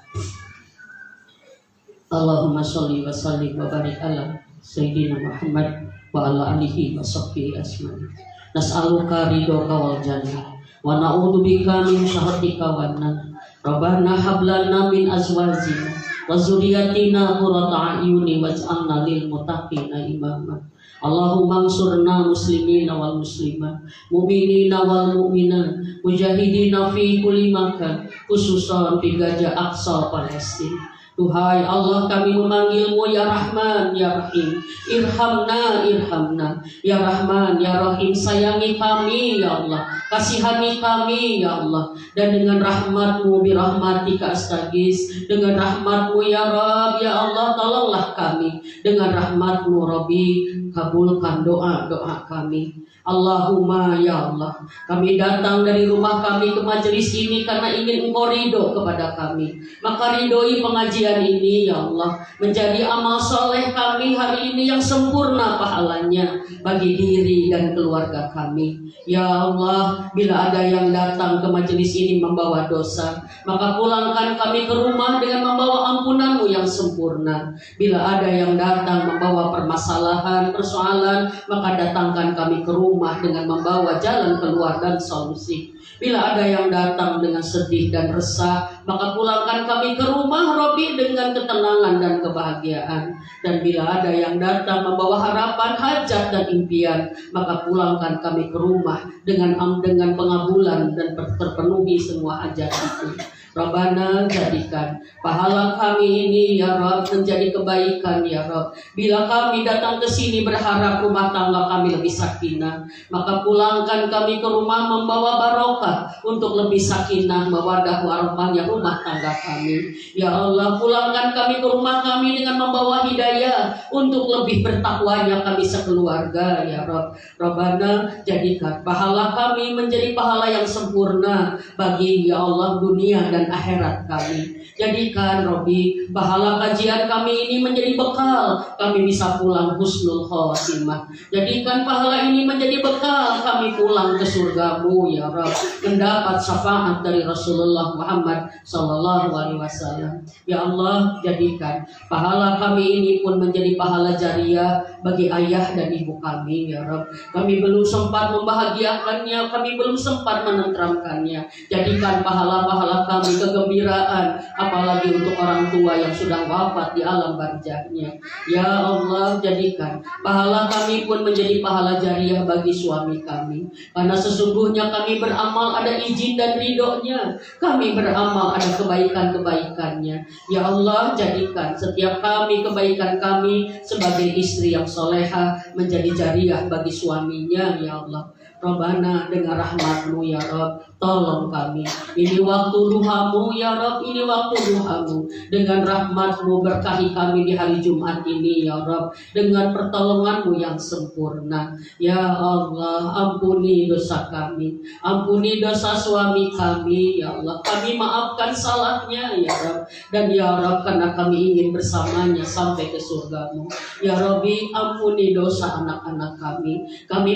Allahumma sholli wa sallim wa barik ala Sayyidina Muhammad wa ala alihi wa sahbihi asma'in. Nas'aluka ridhoka wal jannah wa na'udzubika min syahhatika wan nar. Rabbana hab lana min azwajina wa dzurriyyatina qurrata a'yuni waj'alna lil muttaqina imama. Allahumma ansurna muslimina wal muslimat, mu'minina wal mu'minat, mujahidina fi kulli makan, khususan di Gaza Aqsa Palestina. Tuhai Allah, kami memanggilmu ya Rahman ya Rahim. Irhamna, irhamna ya Rahman ya Rahim. Sayangi kami ya Allah, kasihani kami ya Allah. Dan dengan rahmatmu, birahmatika astagis, dengan rahmatmu ya Rabb ya Allah, tolonglah kami. Dengan rahmatmu Rabbi, kabulkan doa-doa kami. Allahumma ya Allah, kami datang dari rumah kami ke majelis ini karena ingin Engkau ridho kepada kami. Maka ridhoi pengajian ini ya Allah, menjadi amal soleh kami hari ini yang sempurna pahalanya bagi diri dan keluarga kami. Ya Allah, bila ada yang datang ke majelis ini membawa dosa, maka pulangkan kami ke rumah dengan membawa ampunan-Mu yang sempurna. Bila ada yang datang membawa permasalahan, persoalan, maka datangkan kami ke rumah dengan membawa jalan keluar dan solusi. Bila ada yang datang dengan sedih dan resah, maka pulangkan kami ke rumah Robi dengan ketenangan dan kebahagiaan. Dan bila ada yang datang membawa harapan, hajat dan impian, maka pulangkan kami ke rumah dengan pengabulan dan terpenuhi semua hajat itu. Rabbana, jadikan pahala kami ini ya Rabb menjadi kebaikan ya Rabb. Bila kami datang ke sini berharap rumah tangga kami lebih sakinah, maka pulangkan kami ke rumah membawa barokah untuk lebih sakinah, mawaddah warahmah rumah tangga kami. Ya Allah, pulangkan kami ke rumah kami dengan membawa hidayah untuk lebih bertakwanya kami sekeluarga ya Rabb. Rabbana, jadikan pahala kami menjadi pahala yang sempurna bagi ya Allah dunia dan akhirat kami. Jadikan Robi pahala kajian kami ini menjadi bekal kami bisa pulang husnul khotimah. Jadikan pahala ini menjadi bekal kami pulang ke surga-Mu ya Rabb, mendapat syafaat dari Rasulullah Muhammad sallallahu alaihi wasallam. Ya Allah, jadikan pahala kami ini pun menjadi pahala jariah bagi ayah dan ibu kami ya Rabb. Kami belum sempat membahagiakannya, kami belum sempat menenteramkannya. Jadikan pahala-pahala kami kegembiraan, apalagi untuk orang tua yang sudah wafat di alam barzahnya. Ya Allah, jadikan pahala kami pun menjadi pahala jariah bagi suami kami, karena sesungguhnya kami beramal ada izin dan ridhonya, kami beramal ada kebaikan-kebaikannya. Ya Allah, jadikan setiap kebaikan kami sebagai istri yang soleha menjadi jariah bagi suaminya ya Allah. Rabbana, dengan rahmat-Mu ya Rabb, tolong kami. Ini waktu duha-Mu ya Rabb, ini waktu duha-Mu. Dengan rahmat-Mu berkahi kami di hari Jumat ini ya Rabb, dengan pertolongan-Mu yang sempurna. Ya Allah, ampuni dosa kami, ampuni dosa suami kami ya Allah. Kami maafkan salahnya ya Rabb, dan ya Rabb karena kami ingin bersamanya sampai ke surga-Mu. Ya Rabbi, ampuni dosa anak-anak kami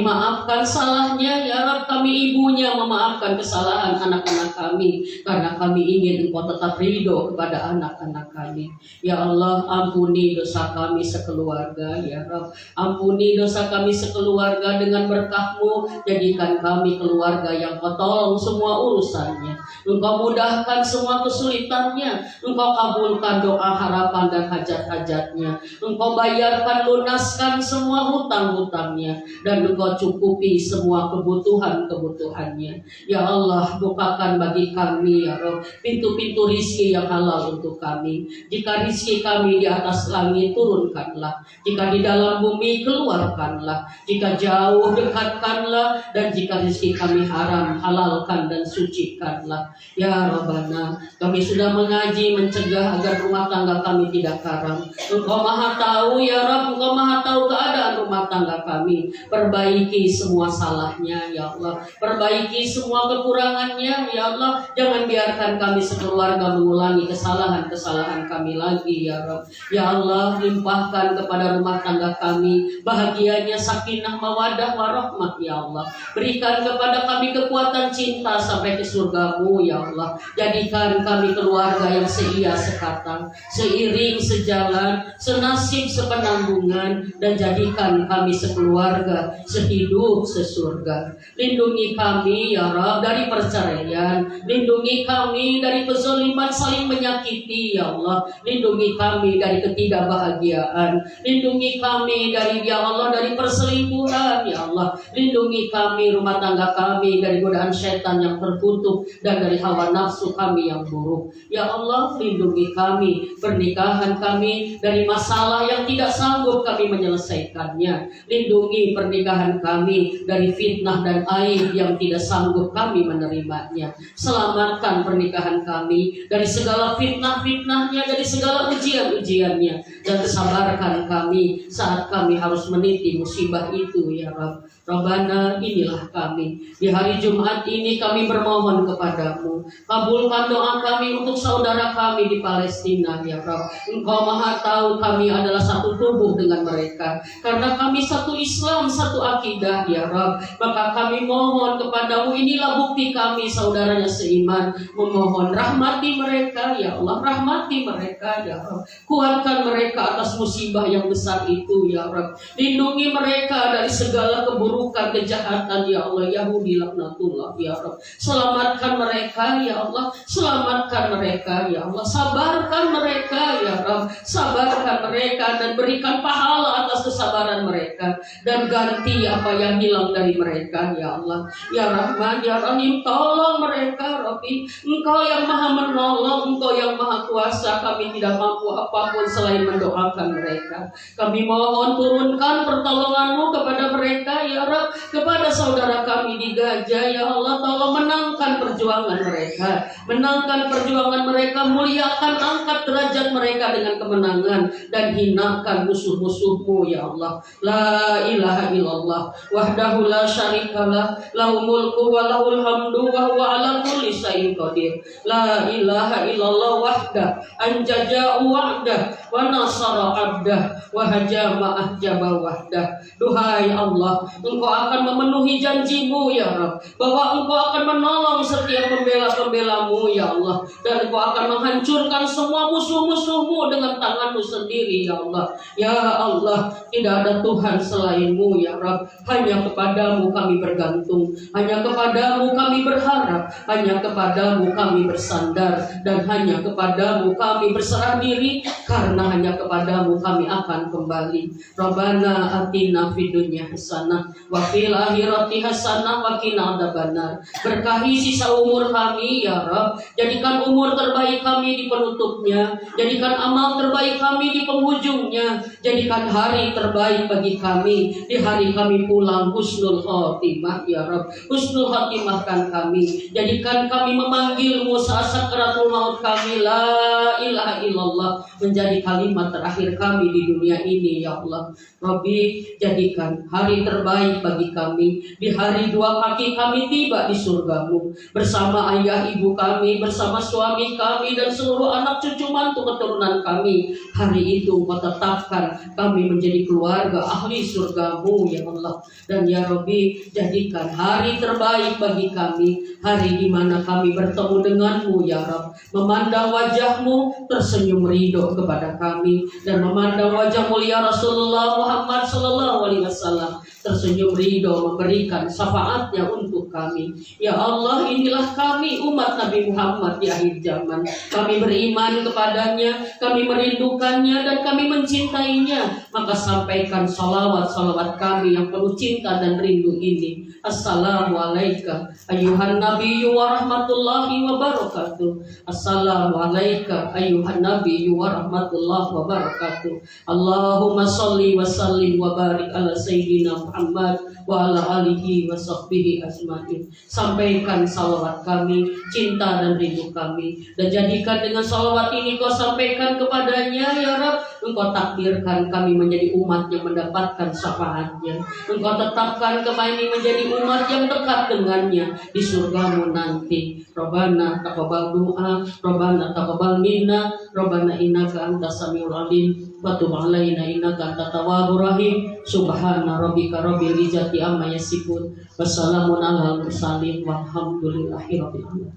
maafkan salahnya ya Rabb. Kami ibunya memaafkan kesalahan anak-anak kami, karena kami ingin Engkau tetap ridho kepada anak-anak kami. Ya Allah, ampuni dosa kami sekeluarga ya Rabb, ampuni dosa kami sekeluarga. Dengan berkah-Mu, jadikan kami keluarga yang Kau tolong semua urusannya, Engkau mudahkan semua kesulitannya, Engkau kabulkan doa harapan dan hajat-hajatnya, Engkau bayarkan lunaskan semua hutang-hutangnya, dan Engkau cukupi semua kebutuhan-kebutuhannya. Ya Allah, bukakan bagi kami ya Rabb pintu-pintu rizki yang halal untuk kami. Jika rizki kami di atas langit, turunkanlah. Jika di dalam bumi, keluarkanlah. Jika jauh, dekatkanlah. Dan jika rizki kami haram, halalkan dan sucikanlah. Ya Rabbana, kami sudah mengaji mencegah agar rumah tangga kami tidak karam. Engkau maha tahu ya Rabb, Engkau maha tahu keadaan rumah tangga kami. Perbaiki semua salahnya ya Allah, perbaiki semua kekurangannya ya Allah. Jangan biarkan kami sekeluarga mengulangi kesalahan-kesalahan kami lagi ya Rabb. Ya Allah, limpahkan kepada rumah tangga kami bahagianya, sakinah, mawaddah warahmah ya Allah. Berikan kepada kami kekuatan cinta sampai ke surga-Mu ya Allah. Jadikan kami keluarga yang seia sekatang, seiring sejalan, senasib sepenanggungan, dan jadikan kami sekeluarga sehidup sesurga. Lindungi kami ya Rabb dari perceraian, lindungi kami dari kezaliman saling menyakiti ya Allah, lindungi kami dari ketidakbahagiaan, lindungi kami dari ya Allah dari perselingkuhan ya Allah, lindungi kami rumah tangga kami dari godaan setan yang terkutuk dan dari hawa nafsu kami yang buruk. Ya Allah, lindungi kami, pernikahan kami dari masalah yang tidak sanggup kami menyelesaikannya. Lindungi pernikahan kami dari fitnah dan aib yang tidak sanggup kami menerimanya. Selamatkan pernikahan kami dari segala fitnah-fitnahnya, dari segala ujian-ujiannya, dan sabarkan kami saat kami harus meniti musibah itu ya Rabb. Rabbana, inilah kami. Di hari Jumat ini kami bermohon kepadamu, kabulkan doa kami untuk saudara kami di Palestina ya Rabb. Engkau maha tahu kami adalah satu tubuh dengan mereka, karena kami satu Islam, satu akidah ya Rabb. Maka kami mohon kepadamu, inilah bukti kami saudaranya seiman, memohon rahmati mereka ya Allah, rahmati mereka ya Rabb. Kuatkan mereka atas musibah yang besar itu ya Rabb. Lindungi mereka dari segala keburukan, kejahatan ya Allah. Yahudi laknatullah ya Rabb. Selamatkan mereka ya Allah, selamatkan mereka ya Allah. Sabarkan mereka ya Rabb, sabarkan mereka dan berikan pahala atas kesabaran mereka, dan ganti apa yang hilang dari mereka ya Allah. Ya Rahman ya Rahim, tolong mereka Rabbi. Engkau yang maha menolong, Engkau yang maha kuasa. Kami tidak mampu apapun selain mendoakan mereka. Kami mohon turunkan pertolongan-Mu kepada mereka ya Rabb, kepada saudara kami di Gaza ya Allah. Tolong menangkan perjuangan mereka, menangkan perjuangan mereka, muliakan, angkat derajat mereka dengan kemenangan, dan hinakan musuh-musuh-Mu ya Allah. La ilaha illallah wahdahu la syarikalah, lahul mulku wa lahul hamdu wa huwa ala kulli syai'in qadir. La ilaha illallah wahdah anjaja wa'dah wa nasara abdah wa hajama ahjaba wahdah. Duhai Allah, Engkau akan memenuhi janji-Mu ya Rabb, bahwa Engkau akan menolong setiap pembela-pembela-Mu ya Allah, dan Engkau akan menghancurkan semua musuh-musuh-Mu dengan tangan-Mu sendiri ya Allah. Ya Allah, tidak ada Tuhan selain-Mu ya Rabb. Hanya kepadamu kami bergantung, hanya kepadamu kami berharap, hanya kepadamu kami bersandar, dan hanya kepadamu kami berserah diri, karena hanya kepadamu kami akan kembali. Rabbana atina fid dunya hasanah wa fil akhirati hasanah wa qina adzabannar. Berkahi sisa umur kami ya Rabb, jadikan umur terbaik kami di penutupnya, jadikan amal terbaik kami di penghujungnya, jadikan hari terbaik bagi kami di hari kami pulang husnul khotimah ya Rabb. Husnul khotimahkan kami, jadikan kami memanggil-Mu saat sakaratul maut kami, la ilaha illallah, menjadi kalimat terakhir kami di dunia ini ya Allah. Rabbi, jadikan hari terbaik bagi kami di hari dua kaki kami tiba di surga-Mu, bersama ayah ibu kami, bersama suami kami, dan seluruh anak cucu mantu keturunan kami. Hari itu Engkau tetapkan kami menjadi keluarga ahli surga-Mu ya Allah. Dan ya Rabbi, jadikan hari terbaik bagi kami, hari di mana kami bertemu dengan-Mu ya Rabb, memandang wajah-Mu, tersenyum ridho kepada kami, dan memandang wajah mulia Rasulullah Muhammad sallallahu alaihi wasallam, tersenyum ridho memberikan syafaatnya untuk kami. Ya Allah, inilah kami umat Nabi Muhammad di akhir zaman. Kami beriman kepadanya, kami merindukannya, dan kami mencintainya. Maka sampaikan salawat-salawat kami yang penuh cinta dan rindu ini. Assalamualaikum ayyuhan nabiyyu wa rahmatullahi wa barakatuh. Assalamualaikum ayyuhan nabiyyu wa rahmatullahi wa barakatuh. Allahumma salli wa sallim wa barik ala sayyidina Muhammad wa ala alihi wa sahbihi ajma'in. Sampaikan salawat kami, cinta dan rindu kami, dan jadikan dengan salawat ini Kau sampaikan kepadanya ya Rabb. Engkau takdirkan kami menjadi umat yang mendapatkan syafaatnya. Engkau tetapkan kami menjadi umat yang dekat dengannya di surga-Mu nanti. Rabbana taqabbal du'a, Rabbana taqabbal minna, Rabbana innaka antas samiul alim, wa tub alaina innaka antat tawwabur rahim. Subhana rabbika rabbil izzati amma yasifun, wassalamun alal mursalin, walhamdulillahi rabbil alamin.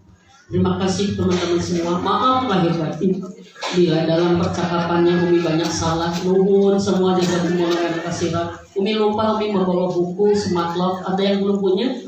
Terima kasih teman-teman semua. Maaf lahir batin bila dalam percakapannya Umi banyak salah. Nuhun semua jaga mulai kasih. Umi lupa, Umi membawa buku Smart Love. Ada yang belum punya?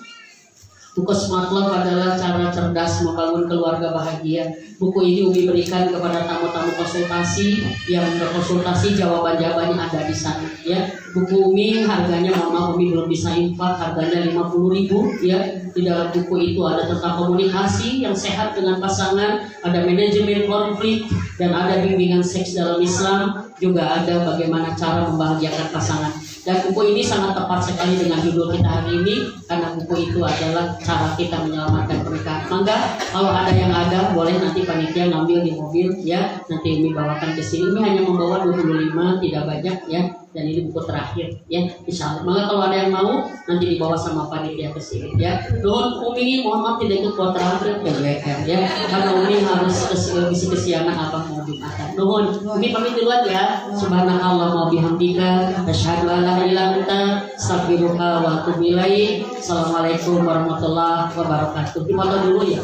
Buku Smart Love adalah cara cerdas membangun keluarga bahagia. Buku ini Umi berikan kepada tamu-tamu konsultasi yang berkonsultasi, jawaban-jawabannya ada di sana. Ya, buku Umi harganya, mohon maaf Umi belum bisa infak, harganya 50.000. Ya, di dalam buku itu ada tentang komunikasi yang sehat dengan pasangan, ada manajemen konflik, dan ada bimbingan seks dalam Islam. Juga ada bagaimana cara membahagiakan pasangan. Dan buku ini sangat tepat sekali dengan judul kita hari ini, karena buku itu adalah cara kita menyelamatkan pernikahan. Mangga kalau ada yang ada, boleh nanti panitia ngambil di mobil ya, nanti Umi bawakan ke sini. Umi hanya membawa 25, tidak banyak ya, dan ini buku terakhir ya, insya Allah. Maka kalau ada yang mau, nanti dibawa sama panitia ke sini ya. Nuhun Umi, mohon maaf tidak ikut kuota terakhir ke WM ya, karena Umi harus bisi kesiangan abang mau Jumatan. Nuhun, Umi pamit duluan ya. Subhanallah wa bihamdika, asyhadu an la ilaha illa anta, astaghfiruka wa atubu ilaik. Assalamualaikum warahmatullahi wabarakatuh. Terima kasih dulu ya.